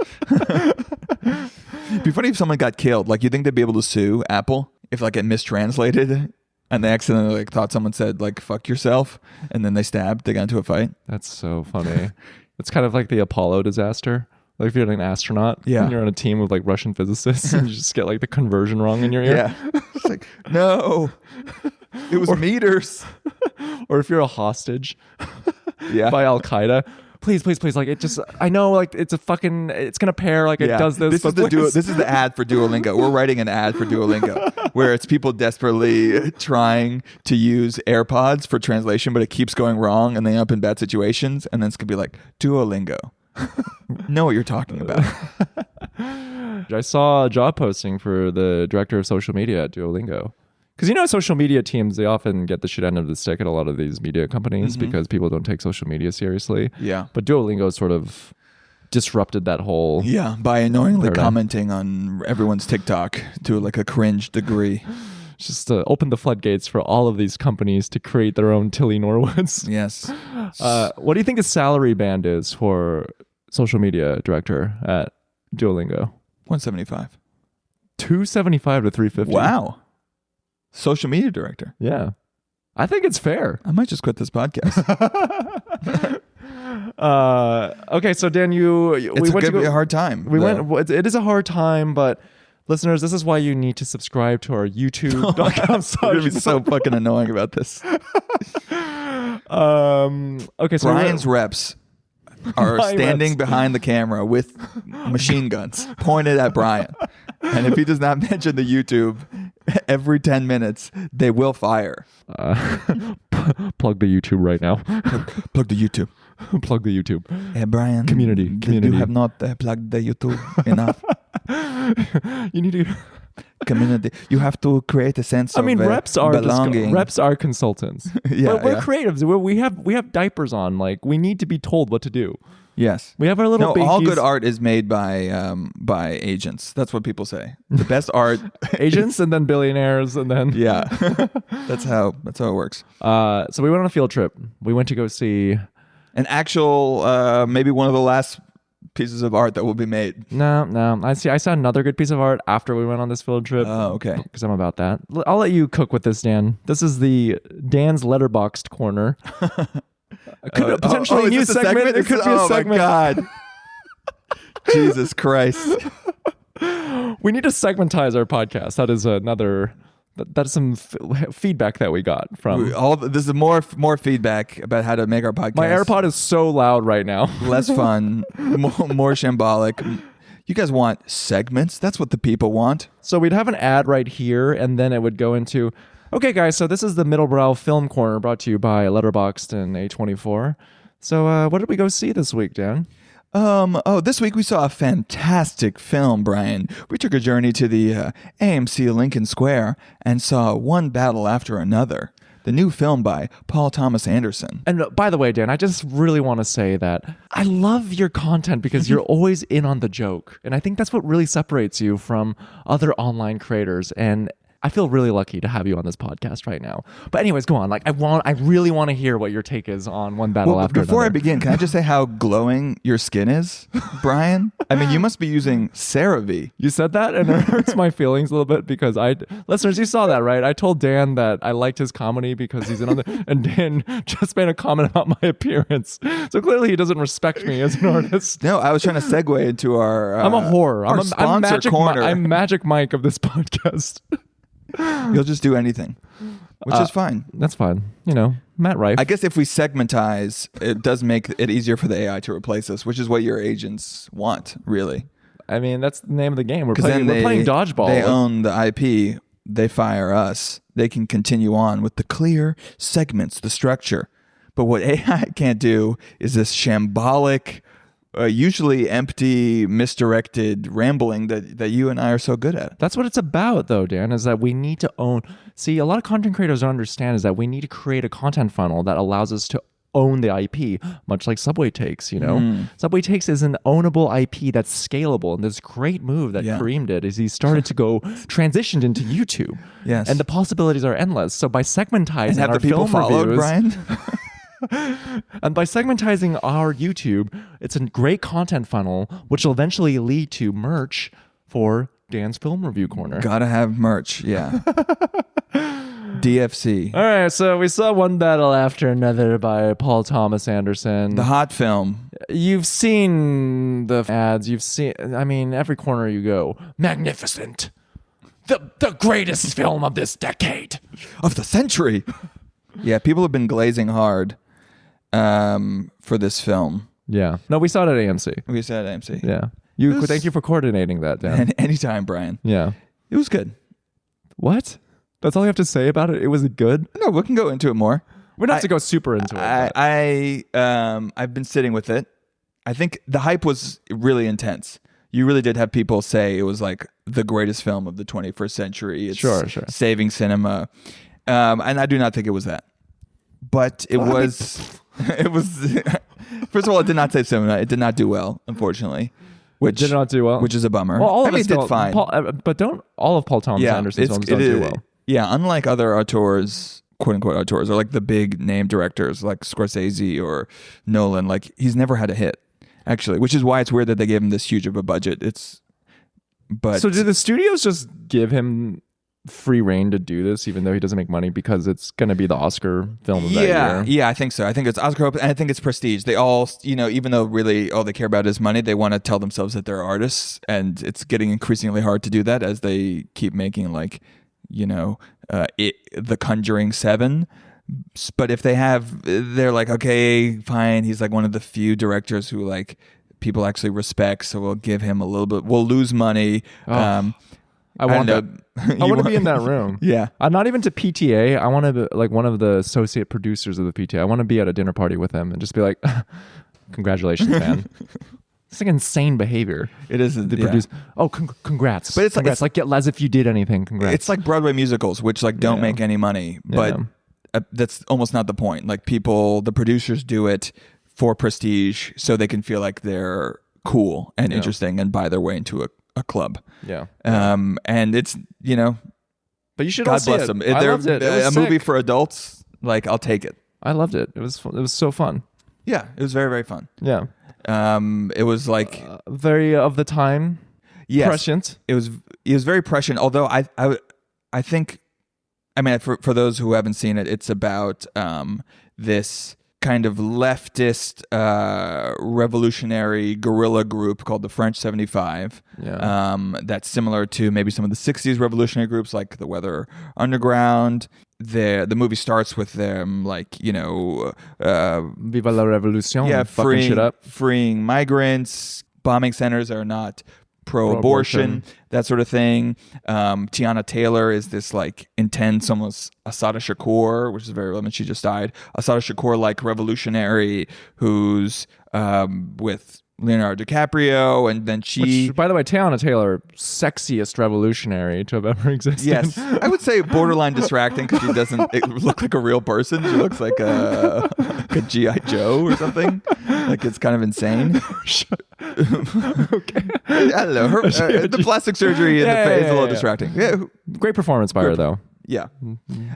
It'd be funny if someone got killed. Like, you think they'd be able to sue Apple if like it mistranslated and they accidentally like thought someone said like "fuck yourself" and then they got into a fight. That's so funny. It's kind of like the Apollo disaster. Like if you're an astronaut and you're on a team with like Russian physicists and you just get like the conversion wrong in your ear. Yeah. It's like, no, it was meters. Or if you're a hostage Yeah. by Al Qaeda. Please. Like it just, I know like it's it's going to pair like it does this. This is the ad for Duolingo. We're writing an ad for Duolingo where it's people desperately trying to use AirPods for translation, but it keeps going wrong and they end up in bad situations. And then it's going to be like, Duolingo. Know what you're talking about. I saw a job posting for the director of social media at Duolingo. Because social media teams, they often get the shit end of the stick at a lot of these media companies because people don't take social media seriously. Yeah. But Duolingo sort of disrupted that whole... Yeah, by annoyingly paradigm. commenting on everyone's TikTok to like a cringe degree. Just to open the floodgates for all of these companies to create their own Tilly Norwoods. Yes. What do you think the salary band is for social media director at Duolingo? 175. 275 to 350. Wow. Social media director. Yeah. I think it's fair. I might just quit this podcast. Okay, so Dan, It's going to be a hard time. It is a hard time, but listeners, this is why you need to subscribe to our YouTube.com. We're going to be so fucking annoying about this. Okay, so Brian's reps are standing behind the camera with machine guns pointed at Brian. And if he does not mention the YouTube every 10 minutes, they will fire. Plug the YouTube right now. Plug the YouTube. Plug the YouTube. Hey, Brian. Community. You have not plugged the YouTube enough. You need to... Community. You have to create a sense of reps are belonging. Reps are consultants. Yeah, we're creatives. We have diapers on. Like, we need to be told what to do. Yes. We have our little all binkies. good art is made by agents. That's what people say. The best art agents and then billionaires and then yeah. That's how it works. So we went on a field trip. We went to go see an actual maybe one of the last pieces of art that will be made. No. I saw another good piece of art after we went on this field trip. Oh, okay. Because I'm about that. I'll let you cook with this, Dan. This is the Dan's letterboxed corner. Could potentially a new segment. It could be a segment. Oh my God. Jesus Christ. We need to segmentize our podcast. That is another. That's some feedback that we got from this is more feedback about how to make our podcast. My AirPod is so loud right now. Less fun, more shambolic. You guys want segments? That's what the people want. So we'd have an ad right here, and then it would go into, okay, guys, so this is the Middlebrow Film Corner brought to you by Letterboxd and A24. So what did we go see this week, Dan? This week we saw a fantastic film, Brian. We took a journey to the AMC Lincoln Square and saw One Battle After Another, the new film by Paul Thomas Anderson. And by the way, Dan, I just really want to say that I love your content because you're always in on the joke. And I think that's what really separates you from other online creators. And I feel really lucky to have you on this podcast right now. But anyways, go on. Like I really want to hear what your take is on One Battle After Another. Before I begin, can I just say how glowing your skin is, Brian? I mean, you must be using CeraVe. You said that and it hurts my feelings a little bit because listeners, you saw that, right? I told Dan that I liked his comedy because he's in on the, and Dan just made a comment about my appearance. So clearly he doesn't respect me as an artist. No, I was trying to segue into our I'm a whore. I'm Magic Corner. I'm Magic Mike of this podcast. You'll just do anything, which is fine. That's fine. Matt Rife. I guess if we segmentize, it does make it easier for the AI to replace us, which is what your agents want, really. I mean, that's the name of the game. We're playing dodgeball. They own the IP. They fire us. They can continue on with the clear segments, the structure. But what AI can't do is this shambolic, usually empty, misdirected rambling that you and I are so good at. That's what it's about, though, Dan, is that we need to own. See, a lot of content creators don't understand is that we need to create a content funnel that allows us to own the IP, much like Subway Takes, Subway Takes is an ownable IP that's scalable. And this great move that Kareem did is he started to go transitioned into YouTube. Yes. And the possibilities are endless. So by segmentizing and have our the people film followed, reviews, Brian? And by segmentizing our YouTube, it's a great content funnel, which will eventually lead to merch for Dan's Film Review Corner. Gotta have merch. Yeah. DFC. All right, so we saw one battle after another by Paul Thomas Anderson. The hot film. You've seen the ads. You've seen, I mean, every corner you go, magnificent. The greatest film of this decade. Of the century. Yeah, people have been glazing hard for this film. Yeah. No, we saw it at AMC. We said AMC. Yeah. was- Thank you for coordinating that, Dan. Anytime, Brian. Yeah. It was good. What? That's all you have to say about it? It was good? No, we can go into it more. We don't have to go super into it. I've been sitting with it. I think the hype was really intense. You really did have people say it was like the greatest film of the 21st century. It's Sure. saving cinema. And I do not think it was that. But it was... It was... First of all, it did not save cinema. It did not do well, unfortunately. Which did not do well? Which is a bummer. Well, all I of mean, it it did fine. But don't all of Paul Thomas Anderson's films don't do well. Yeah, unlike other auteurs, quote unquote auteurs, or like the big name directors like Scorsese or Nolan, like he's never had a hit, actually, which is why it's weird that they gave him this huge of a budget. So do the studios just give him free reign to do this, even though he doesn't make money, because it's going to be the Oscar film of that year? Yeah, I think so. I think it's Oscar hope, and I think it's prestige. They all, even though really all they care about is money, they want to tell themselves that they're artists, and it's getting increasingly hard to do that as they keep making The Conjuring 7. But if they're like, okay, fine, he's like one of the few directors who like people actually respect, so we'll give him a little bit. We'll lose money. I want that. I want to be in that room. Yeah. I'm not even to PTA. I want to be like one of the associate producers of the PTA. I want to be at a dinner party with him and just be like, congratulations, man. It's like insane behavior. It is. Produce. Oh, congrats. But it's like as if you did anything. Congrats. It's like Broadway musicals, which like don't make any money, but that's almost not the point. Like the producers do it for prestige, so they can feel like they're cool and interesting and buy their way into a club. Yeah. And it's but you should all God see bless it. them. I loved it. It was a sick. movie for adults. Like I'll take it. I loved it. It was so fun. Yeah, it was very, very fun. Yeah. It was like very of the time. Yes, prescient. It was very prescient. Although I think, I mean, for those who haven't seen it, it's about this kind of leftist revolutionary guerrilla group called the French 75. Yeah. That's similar to maybe some of the 60s revolutionary groups like the Weather Underground. The movie starts with them like, Viva la Revolution. yeah, fucking shit up. freeing migrants. Bombing centers are not pro-abortion, that sort of thing. Tiana Taylor is this like intense, almost Assata Shakur, which is very relevant. She just died. Assata Shakur, like revolutionary, who's with Leonardo DiCaprio, and then she. Which, by the way, Tiana Taylor, sexiest revolutionary to have ever existed. Yes, I would say borderline distracting because she doesn't look like a real person. She looks like a G.I. Joe or something. Like it's kind of insane. Okay, I don't know. The plastic surgery in the face is a little distracting. Yeah, great performance by her though. Yeah.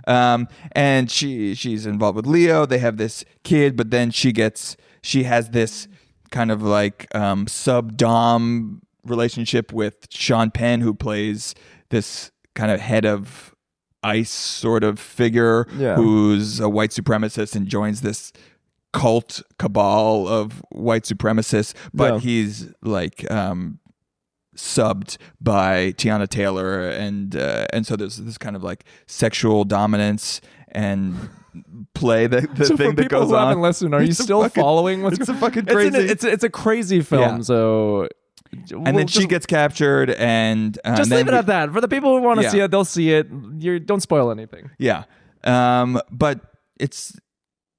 And she's involved with Leo. They have this kid, but then she has this kind of like sub-dom relationship with Sean Penn, who plays this kind of head of ICE sort of figure who's a white supremacist and joins this cult cabal of white supremacists, but he's like subbed by Tiana Taylor, and so there's this kind of like sexual dominance and play the so thing for that people goes who on. haven't listened, are you still following what's It's a fucking crazy. It's a crazy film. Yeah. So and then she gets captured, and just leave it at that. For the people who want to see it, they'll see it. Don't spoil anything. Yeah, but it's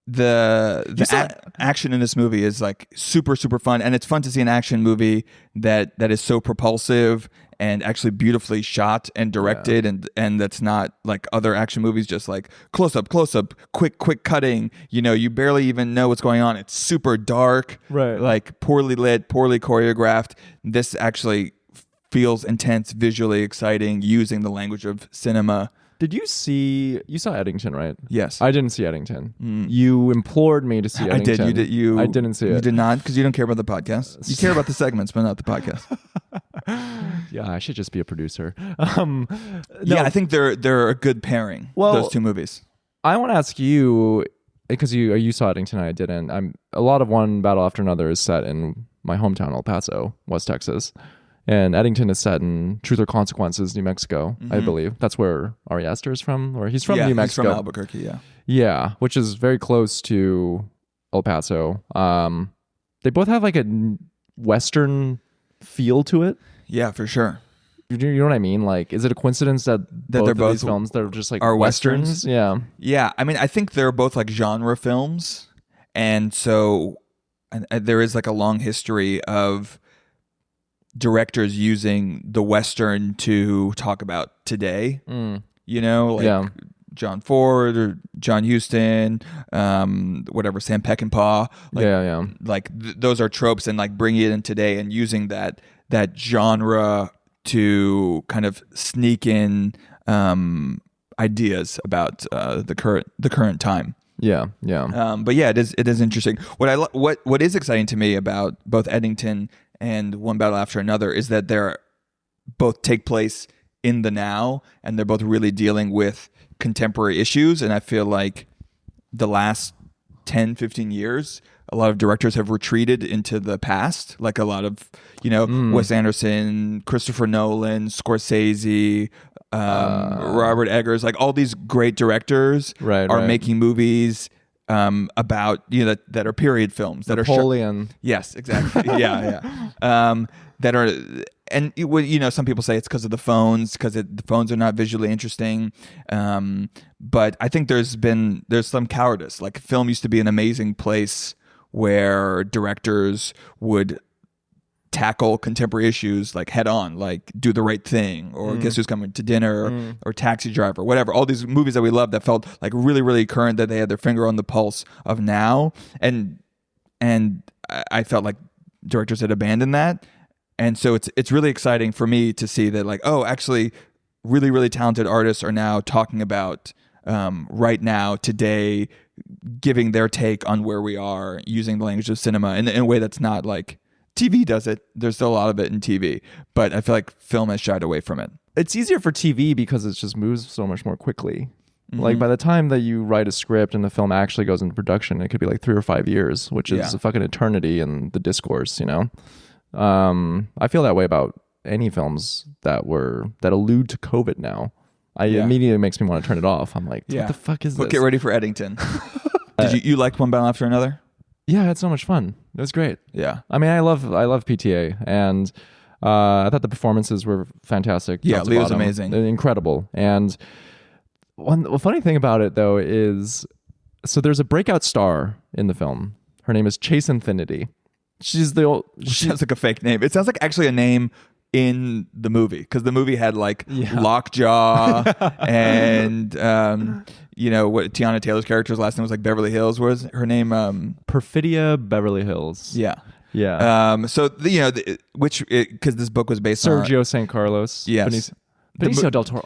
the action in this movie is like super, super fun, and it's fun to see an action movie that is so propulsive and actually beautifully shot and directed, and that's not like other action movies, just like close up, quick cutting. You barely even know what's going on. It's super dark, right? Like poorly lit, poorly choreographed. This actually feels intense, visually exciting, using the language of cinema Did you saw Eddington, right? Yes. I didn't see Eddington. You implored me to see Eddington. I did. I didn't see it. You did not, because you don't care about the podcast. You care about the segments, but not the podcast. Yeah, I should just be a producer. Yeah, I think they're a good pairing. Well, those two movies. I want to ask you, because you saw Eddington, I didn't. A lot of One Battle After Another is set in my hometown, El Paso, West Texas. And Eddington is set in Truth or Consequences, New Mexico, I believe. That's where Ari Aster is from, or he's from New Mexico. He's from Albuquerque, yeah. Yeah, which is very close to El Paso. They both have like a Western feel to it. Yeah, for sure. You know what I mean? Like, is it a coincidence that both they're of both these films that are just like are Westerns? Yeah. Yeah, I mean, I think they're both like genre films. And so there is like a long history of directors using the Western to talk about today. You know, like John Ford or John Huston, whatever, Sam Peckinpah. Like, like those are tropes, and like bringing it in today and using that genre to kind of sneak in ideas about the current time. Yeah. But yeah, it is interesting. What is exciting to me about both Eddington and One Battle After Another is that they're both take place in the now, and they're both really dealing with contemporary issues. And I feel like the last 10, 15 years, a lot of directors have retreated into the past, like a lot of, Wes Anderson, Christopher Nolan, Scorsese, Robert Eggers, like all these great directors are making movies about that are period films, that Napoleon. Yes, exactly. yeah. That are, and some people say it's because of the phones, because the phones are not visually interesting. But I think there's some cowardice. Like, film used to be an amazing place where directors would tackle contemporary issues like head on, like Do the Right Thing, or Guess Who's Coming to Dinner, or Taxi Driver, whatever. All these movies that we love that felt like really, really current, that they had their finger on the pulse of now. And I felt like directors had abandoned that. And so it's really exciting for me to see that, like, oh, actually really, really talented artists are now talking about right now, today, giving their take on where we are, using the language of cinema in a way that's not like TV does it. There's still a lot of it in TV, but I feel like film has shied away from it. It's easier for TV because it just moves so much more quickly. Like, by the time that you write a script and the film actually goes into production, it could be like 3 or 5 years, which is a fucking eternity in the discourse, I feel that way about any films that allude to COVID now. Immediately makes me want to turn it off. I'm like, what the fuck is this? Get ready for Eddington. Did you like One Battle After Another? Yeah, I had so much fun. It was great. Yeah. I mean, I love PTA, and I thought the performances were fantastic. Yeah, Leo's amazing. Incredible. And one funny thing about it, though, is so there's a breakout star in the film. Her name is Chase Infiniti. She's the old... sounds like a fake name. It sounds like actually a name in the movie, because the movie had like Lockjaw and what Tiana Taylor's character's last name was, like Beverly Hills. What was her name? Perfidia Beverly Hills. Yeah. So because this book was based on Sergio San Carlos. Yes. Benicio del Toro.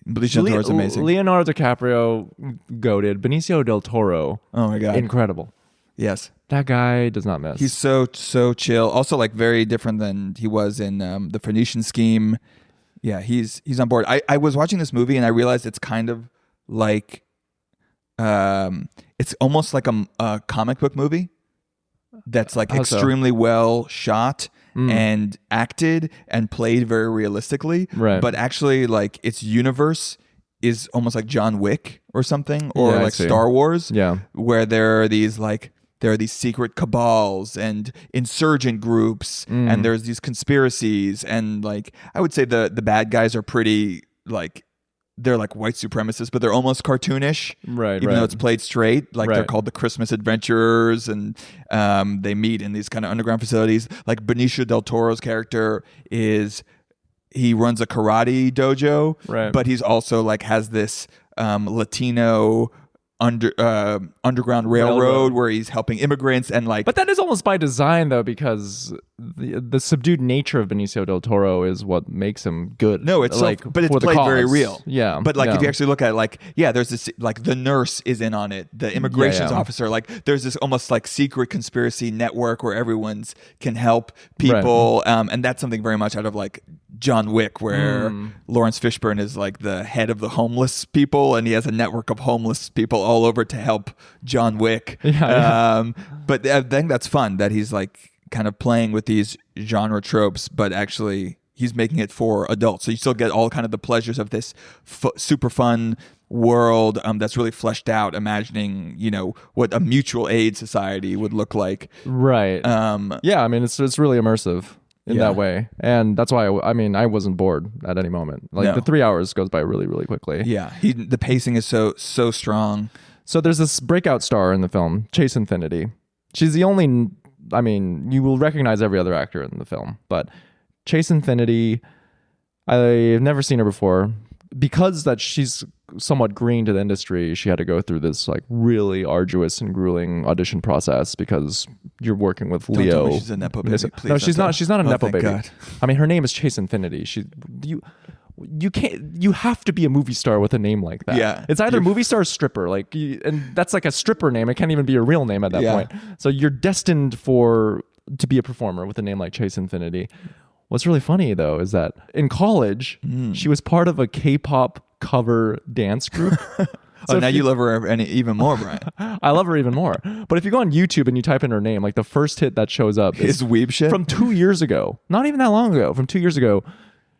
Benicio del Toro is amazing. Leonardo DiCaprio, goated. Benicio del Toro. Oh my god, incredible. Yes. That guy does not miss. He's so chill. Also, like, very different than he was in the Phoenician Scheme. Yeah, he's on board. I was watching this movie and I realized it's kind of like, it's almost like a comic book movie that's like extremely well shot and acted and played very realistically. Right. But actually, like, its universe is almost like John Wick or something, or like Star Wars. Yeah. Where there are these secret cabals and insurgent groups, and there's these conspiracies, and like, I would say the bad guys are pretty, like, they're like white supremacists, but they're almost cartoonish, right? Even though it's played straight, like they're called the Christmas Adventurers, and they meet in these kind of underground facilities. Like, Benicio del Toro's character he runs a karate dojo, but he's also like has this Latino Underground Railroad, where he's helping immigrants and like. But that is almost by design, though, because the subdued nature of Benicio del Toro is what makes him good. No, it's like, but it's played very real. Yeah, but like yeah. if you actually look at it, like, yeah, there's this like the nurse is in on it, the immigrations officer, like there's this almost like secret conspiracy network where everyone's can help people, and that's something very much out of like John Wick, where Lawrence Fishburne is like the head of the homeless people, and he has a network of homeless people all over to help John Wick. But I think that's fun that he's like kind of playing with these genre tropes, but actually he's making it for adults. So you still get all kind of the pleasures of this super fun world that's really fleshed out, imagining, you know, what a mutual aid society would look like. Right. Yeah, I mean, it's really immersive in that way. And that's why, I wasn't bored at any moment. Like the 3 hours goes by really, really quickly. Yeah. The pacing is so strong. So there's this breakout star in the film, Chase Infiniti. She's the only, you will recognize every other actor in the film, but Chase Infiniti, I've never seen her before. Because that she's somewhat green to the industry, she had to go through this like really arduous and grueling audition process because you're working with Leo. Don't tell me she's a nepo baby. Please no, she's not. She's not a nepo baby. God. I mean, her name is Chase Infiniti. You can't. You have to be a movie star with a name like that. Yeah, it's either movie star or stripper. Like, and that's like a stripper name. It can't even be a real name at that point. So you're destined to be a performer with a name like Chase Infiniti. What's really funny, though, is that in college, she was part of a K-pop cover dance group. So now you love her even more, Brian. I love her even more. But if you go on YouTube and you type in her name, like the first hit that shows up is Weeb Shit? From 2 years ago. Not even that long ago. From 2 years ago.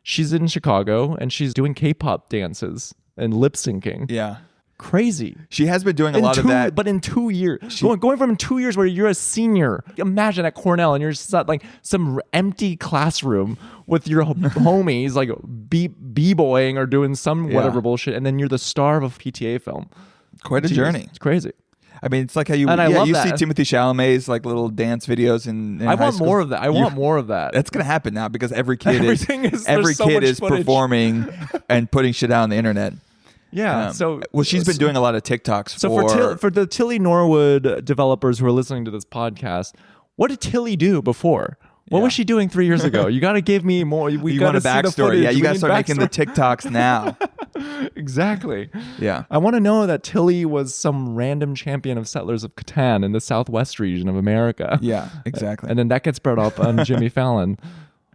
She's in Chicago and she's doing K-pop dances and lip syncing. Yeah. Crazy. She has been doing a lot of that. But in 2 years, going from 2 years where you're a senior, imagine at Cornell and you're just at like some empty classroom with your homies, like b-boying or doing some whatever bullshit, and then you're the star of a PTA film. Quite a journey. It's crazy. I mean, it's like how you love you that. see Timothée Chalamet's like little dance videos in I high want school. more of that. I want more of that. That's gonna happen now because every kid there's so much is footage. performing and putting shit out on the internet. Yeah. She's been doing a lot of TikToks. So for the Tilly Norwood developers who are listening to this podcast, what did Tilly do before? What was she doing 3 years ago? You got to give me more. You want a backstory? Yeah, you got to start making the TikToks now. Exactly. Yeah. I want to know that Tilly was some random champion of Settlers of Catan in the Southwest region of America. Yeah, exactly. And then that gets brought up on Jimmy Fallon,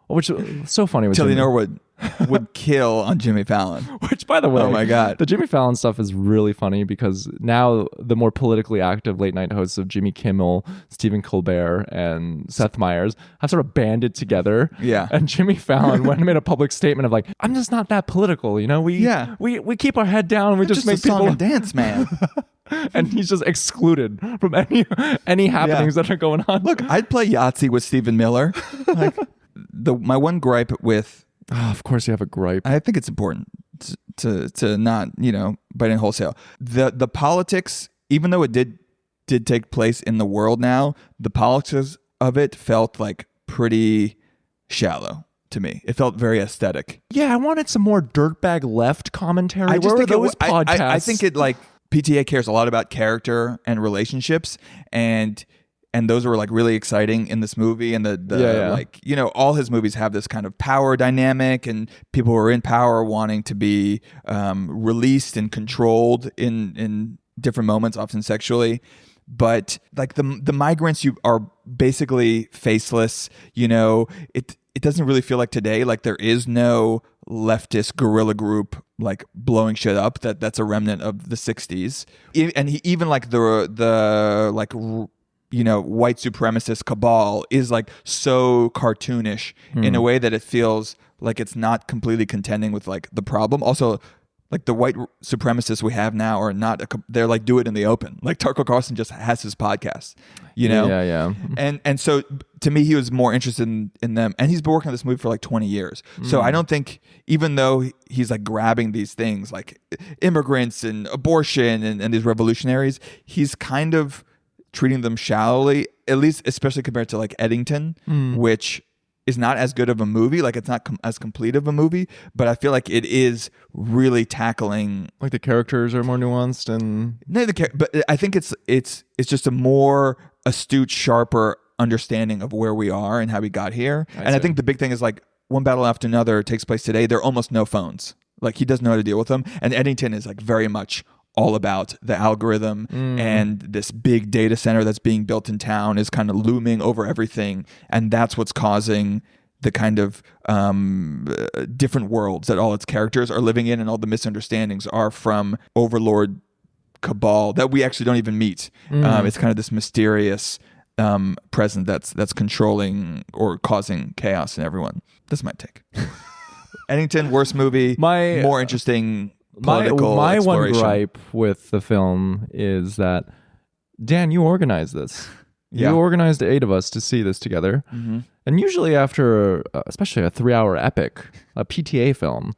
which is so funny. With Tilly Norwood would kill on Jimmy Fallon. Which, by the way, oh my God, the Jimmy Fallon stuff is really funny because now the more politically active late night hosts of Jimmy Kimmel, Stephen Colbert, and Seth Meyers have sort of banded together. Yeah. And Jimmy Fallon went and made a public statement of like, I'm just not that political, you know. We keep our head down. And we just make a song people and dance, man. And he's just excluded from any happenings that are going on. Look, I'd play Yahtzee with Stephen Miller. Like my one gripe with. Oh, of course you have a gripe. I think it's important to not, bite in wholesale. The politics, even though it did take place in the world now, the politics of it felt like pretty shallow to me. It felt very aesthetic. Yeah, I wanted some more dirtbag left commentary. I just Where think were those podcasts? I think it like PTA cares a lot about character and relationships, and those were like really exciting in this movie. And like, all his movies have this kind of power dynamic and people who are in power wanting to be released and controlled in different moments, often sexually. But like the migrants are basically faceless, it doesn't really feel like today, like there is no leftist guerrilla group like blowing shit up that's a remnant of the 60s. And even like the like white supremacist cabal is like so cartoonish in a way that it feels like it's not completely contending with like the problem. Also, like the white supremacists we have now are not, they're like do it in the open. Like Tucker Carlson just has his podcast, Yeah. And so to me, he was more interested in them. And he's been working on this movie for like 20 years. So I don't think, even though he's like grabbing these things like immigrants and abortion and these revolutionaries, he's kind of treating them shallowly, at least especially compared to like Eddington, which is not as good of a movie. Like it's not as complete of a movie, but I feel like it is really tackling. Like the characters are more nuanced and No, but I think it's just a more astute, sharper understanding of where we are and how we got here. I think the big thing is like one battle after another takes place today. There are almost no phones. Like he doesn't know how to deal with them. And Eddington is like very much all about the algorithm and this big data center that's being built in town is kind of looming over everything. And that's what's causing the kind of different worlds that all its characters are living in, and all the misunderstandings are from overlord cabal that we actually don't even meet. It's kind of this mysterious presence that's controlling or causing chaos in everyone. That's my take. Eddington, worst movie, more interesting political my one exploration. gripe with the film is that, Dan, you organized this. Yeah. You organized 8 of us to see this together. And usually after, especially a 3-hour epic, a PTA film,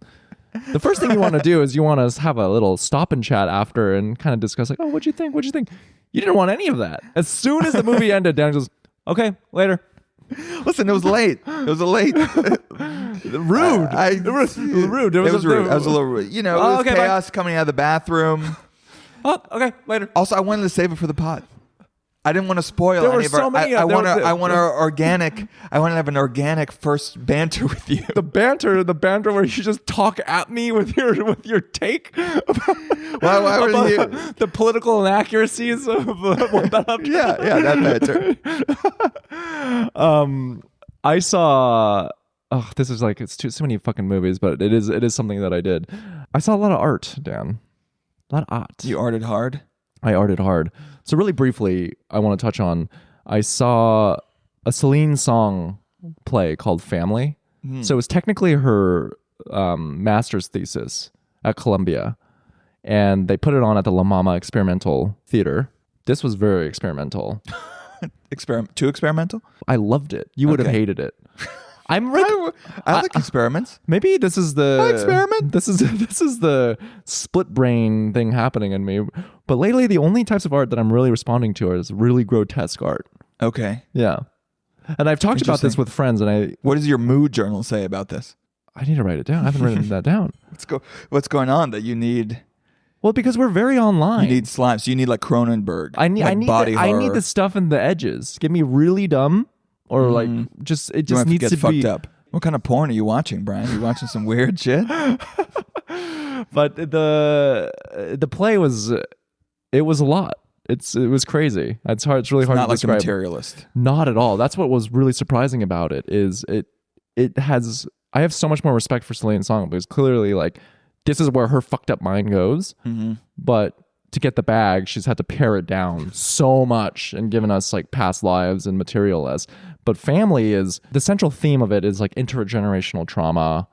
the first thing you want to do is you want to have a little stop and chat after and kind of discuss like, oh, what'd you think? What'd you think? You didn't want any of that. As soon as the movie ended, Dan goes, okay, later. Listen, it was late. It was rude. It was rude. It was rude. I was a little rude. You know, it was chaos coming out of the bathroom. Oh, okay, later. Also, I wanted to save it for the pod. I didn't want to spoil There were any of our. so many- I there want were- to. I want our organic. I want to have an organic first banter with you. The banter where you just talk at me with your take about, Why were you? the political inaccuracies of what that up to. Yeah, that banter. I saw. Oh, this is like it's so many fucking movies, but it is something that I did. I saw a lot of art, Dan. A lot of art. You arted hard. I arted hard. So really briefly, I want to touch on. I saw a Celine Song play called Family. So it was technically her master's thesis at Columbia, and they put it on at the La Mama Experimental Theater. This was very experimental. Too experimental? I loved it. You would have Okay. hated it. I like experiments. Maybe this is the I experiment. This is the split brain thing happening in me. But lately, the only types of art that I'm really responding to is really grotesque art. Okay. Yeah, and I've talked about this Interesting. with friends, and What does your mood journal say about this? I need to write it down. I haven't written that down. What's going on that you need? Well, because we're very online. You need slime. So you need like Cronenberg. I need body I horror. need the stuff in the edges. Get me really dumb, or like just it You just want to needs get to fucked be up. What kind of porn are you watching, Brian? You watching some weird shit? But the play was it was a lot. It was crazy. It's hard. It's really hard Not to like a describe. materialist. Not at all. That's what was really surprising about it. Is it has. I have so much more respect for Celine Song because clearly, like, this is where her fucked up mind goes. But to get the bag, she's had to pare it down so much and given us like past lives and material as. But family is the central theme of it is like intergenerational trauma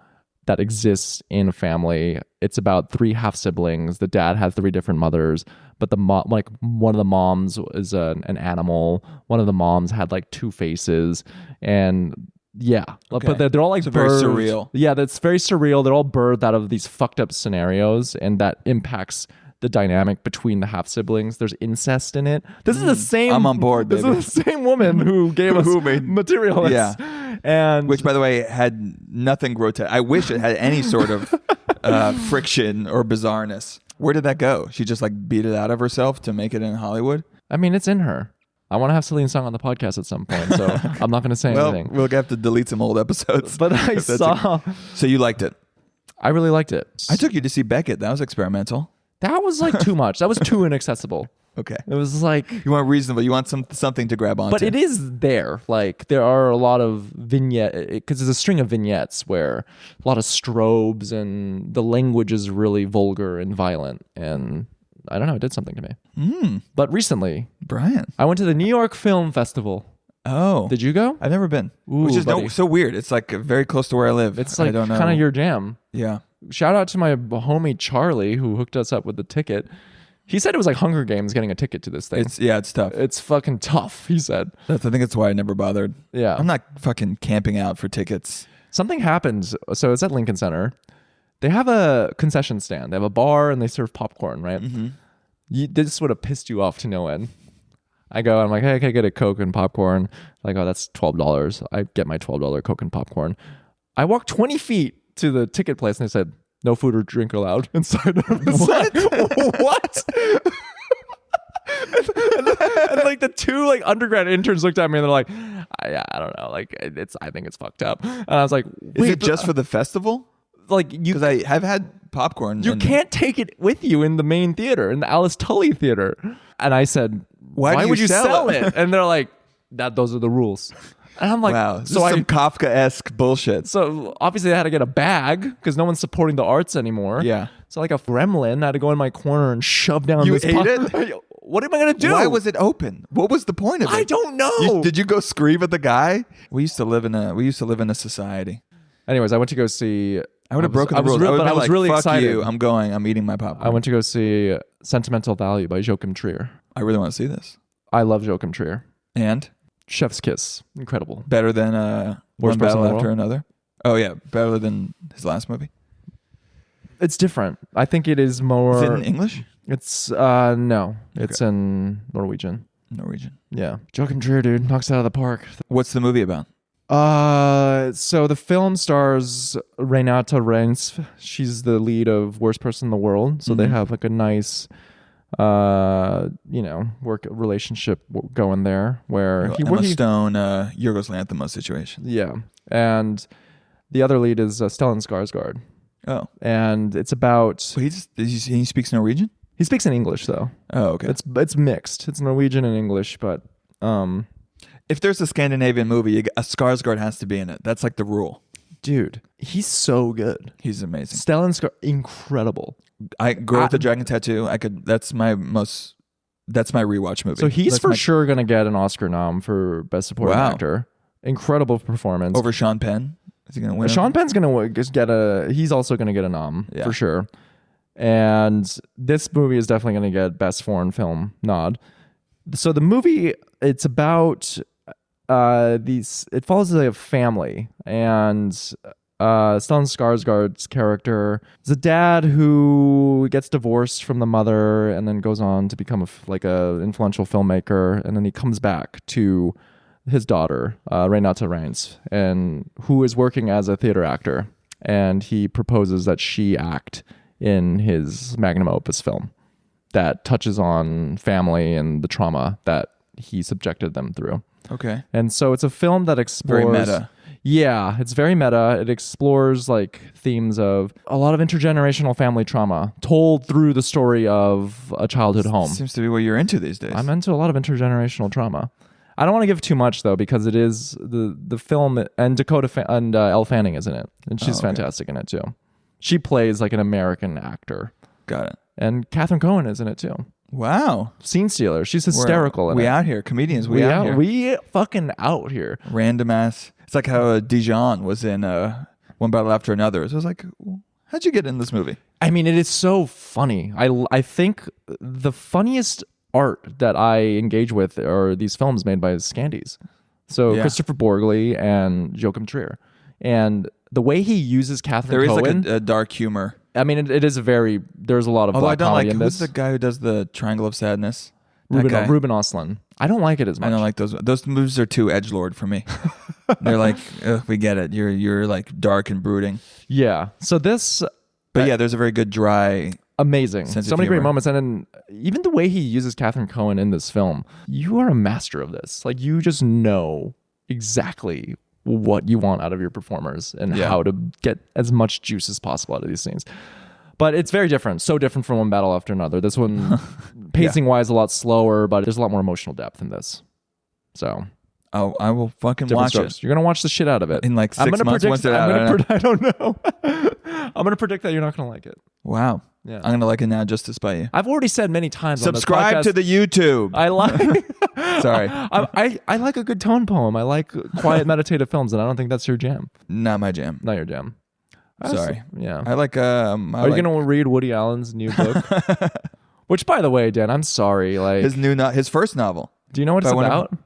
that exists in a family. It's about 3 half siblings. The dad had 3 different mothers, but like one of the moms is an animal. One of the moms had like 2 faces, and yeah, Okay. but they're all like So very birthed- surreal. Yeah, that's very surreal. They're all birthed out of these fucked up scenarios, and that impacts the dynamic between the half siblings. There's incest in it. This is the same. I'm on board, This baby. is the same woman who gave us Who made- material. Yeah. And Which, by the way, had nothing grotesque. I wish it had any sort of friction or bizarreness. Where did that go? She just like beat it out of herself to make it in Hollywood? I mean, it's in her. I want to have Celine Song on the podcast at some point, so I'm not going to say Well, anything. we'll have to delete some old episodes. But I If that's saw. So you liked it? I really liked it. I took you to see Beckett. That was experimental. That was like too much. That was too inaccessible. Okay. It was like. You want reasonable. You want something to grab onto. But it is there. Like there are a lot of vignette because there's a string of vignettes where a lot of strobes and the language is really vulgar and violent, and I don't know, it did something to me. But recently, Brian. I went to the New York Film Festival. Oh. Did you go? I've never been. Ooh, Which is buddy. so weird. It's like very close to where I live. It's I like don't know. kind of your jam. Yeah. Shout out to my homie Charlie who hooked us up with the ticket. He said it was like Hunger Games getting a ticket to this thing. It's tough. It's fucking tough, he said. I think that's why I never bothered. Yeah. I'm not fucking camping out for tickets. Something happened. So it's at Lincoln Center. They have a concession stand. They have a bar and they serve popcorn, right? This would have pissed you off to no end. I go, I'm like, hey, can I get a Coke and popcorn? Like, oh, that's $12. I get my $12 Coke and popcorn. I walk 20 feet to the ticket place and they said, no food or drink allowed inside. What? and like the two like undergrad interns looked at me and they're like, I don't know, like I think it's fucked up. And I was like, wait, is it just for the festival? Like you, because I have had popcorn. You can't take it with you in the main theater, in the Alice Tully theater. And I said, why would you sell it? And they're like, those are the rules. And I'm like, wow, so some Kafka-esque bullshit. So obviously I had to get a bag because no one's supporting the arts anymore. Yeah. So like a gremlin, I had to go in my corner and shove down You this ate it? What am I going to do? Why was it open? What was the point of it? I don't know. Did you go scream at the guy? We used to live in a society. Anyways, I went to go see. I would have broken the rules. But I was really fuck excited. You, I'm going. I'm eating my popcorn. I went to go see Sentimental Value by Joachim Trier. I really want to see this. I love Joachim Trier. And Chef's Kiss, incredible. Better than One Worst Person Battle in the After World? Another. Oh yeah, better than his last movie. It's different. I think it is more. Is it in English? It's no. It's in Norwegian. Norwegian. Yeah. Joachim Trier, dude, knocks it out of the park. What's the movie about? So the film stars Renata Reins. She's the lead of Worst Person in the World. So they have like a nice, work relationship going there where Emma Stone, Yorgos Lanthimos situation. Yeah. And the other lead is Stellan Skarsgård. Oh. And it's about... So he speaks Norwegian? He speaks in English, though. Oh, okay. It's mixed. It's Norwegian and English, but... If there's a Scandinavian movie, a Skarsgård has to be in it. That's like the rule. Dude, he's so good. He's amazing. Stellan Skarsgård, incredible. Girl with the Dragon Tattoo. That's my rewatch movie. So he's sure going to get an Oscar nom for Best Supporting Actor. Incredible performance. Over Sean Penn. Is he going to win? Sean Penn's going to get he's also going to get a nom for sure. And this movie is definitely going to get Best Foreign Film nod. So the movie, it's about it follows a family, and Stellan Skarsgård's character is a dad who gets divorced from the mother and then goes on to become a influential filmmaker, and then he comes back to his daughter, Renata Reins, and who is working as a theater actor, and he proposes that she act in his magnum opus film that touches on family and the trauma that he subjected them through. Okay. And so it's a film that explores... Very meta. Yeah, it's very meta. It explores like themes of a lot of intergenerational family trauma told through the story of a childhood home. Seems to be what you're into these days. I'm into a lot of intergenerational trauma. I don't want to give too much though, because it is the film, and Elle Fanning is in it, and she's fantastic in it too. She plays like an American actor. Got it. And Catherine Cohen is in it too. Wow. Scene stealer. She's hysterical in it. We out here. Comedians, we out here. We fucking out here. Random ass. It's like how Dijon was in One Battle After Another. So I was like, how'd you get in this movie? I mean, it is so funny. I think the funniest art that I engage with are these films made by Scandies. So Christopher Borgley and Joachim Trier. And the way he uses Catherine Cohen. There is like a dark humor. I mean, it is there's a lot of black comedy in this. Who's the guy who does the Triangle of Sadness? Ruben Östlund. I don't like it as much. I don't like those. Those movies are too edgelord for me. They're like, we get it. You're like dark and brooding. Yeah. So this... But yeah, there's a very good dry... Amazing. Sense So of many great humor. moments. And then even the way he uses Catherine Cohen in this film, you are a master of this. Like, you just know exactly what you want out of your performers and how to get as much juice as possible out of these scenes. But it's very different. So different from One Battle After Another. This one, pacing-wise, a lot slower, but there's a lot more emotional depth in this. So... Oh, I will fucking different watch strokes. it. You're gonna watch the shit out of it In like 6 months once they're out. I don't know. I'm gonna predict that you're not gonna like it. Wow. Yeah. I'm gonna like it now just to spite you. I've already said many times. Subscribe on to this the YouTube. podcast, I like. Sorry. I like a good tone poem. I like quiet meditative films, and I don't think that's your jam. Not my jam. Not your jam. Sorry. Yeah. I like. Are you gonna read Woody Allen's new book? Which, by the way, Dan, I'm sorry. Like his first novel? Do you know what it's about?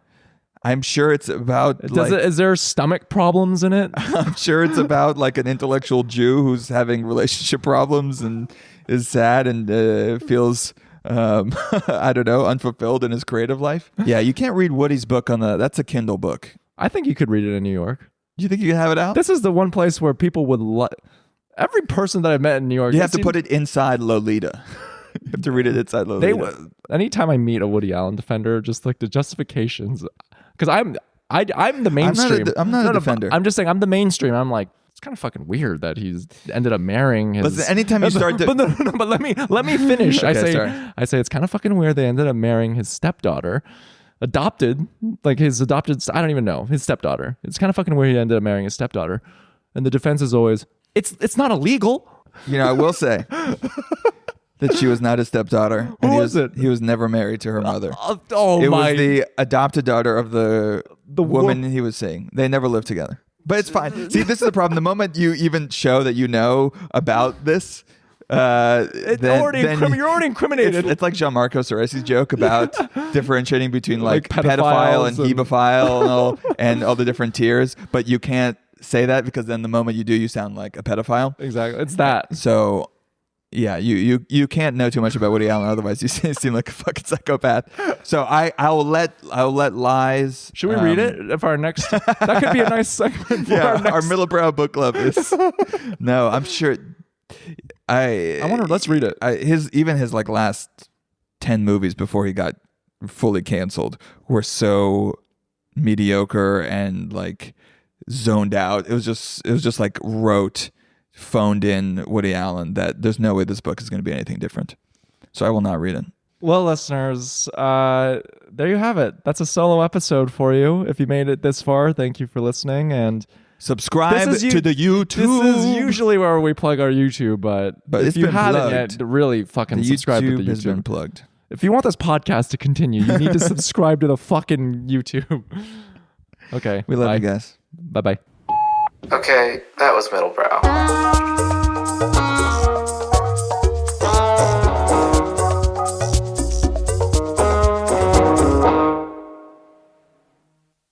I'm sure it's about. Is there stomach problems in it? I'm sure it's about like an intellectual Jew who's having relationship problems and is sad and feels I don't know, unfulfilled in his creative life. Yeah, you can't read Woody's book that's a Kindle book. I think you could read it in New York. You think you can have it out? This is the one place where people would every person that I've met in New York. You have to put it inside Lolita. You have to read it inside Lolita. Anytime I meet a Woody Allen defender, just like the justifications, because I'm the mainstream. I'm not a defender. I'm just saying I'm the mainstream. I'm like, it's kind of fucking weird that he's ended up marrying his. Listen, anytime you start, but let me finish. Okay, I say it's kind of fucking weird they ended up marrying his stepdaughter, adopted, like his adopted. I don't even know his stepdaughter. It's kind of fucking weird he ended up marrying his stepdaughter, and the defense is always it's not illegal. You know, I will say that she was not his stepdaughter. Who was it? He was never married to her mother. It my! was the adopted daughter of the woman he was seeing. They never lived together. But it's fine. See, this is the problem. The moment you even show that you know about this, You're already incriminated. It's like Gianmarco Soresi's joke about differentiating between like pedophile pedophiles and hebephile and all the different tiers. But you can't say that because then the moment you do, you sound like a pedophile. Exactly. It's that. So yeah, you can't know too much about Woody Allen, otherwise you seem like a fucking psychopath. So I'll let lies. Should we read it? If our next that could be a nice segment for our Middlebrow book club is. No, I'm sure. I wonder. Let's read it. His like last 10 movies before he got fully canceled were so mediocre and like zoned out. It was just like rote, phoned in Woody Allen that there's no way this book is going to be anything different. So I will not read it. Well, listeners, there you have it. That's a solo episode for you. If you made it this far, thank you for listening and subscribe to the YouTube. This is usually where we plug our YouTube, but if you haven't yet, really fucking subscribe to the YouTube. Has been plugged. If you want this podcast to continue, you need to subscribe to the fucking YouTube. Okay. We love you guys. Bye-bye. Okay, that was Middlebrow.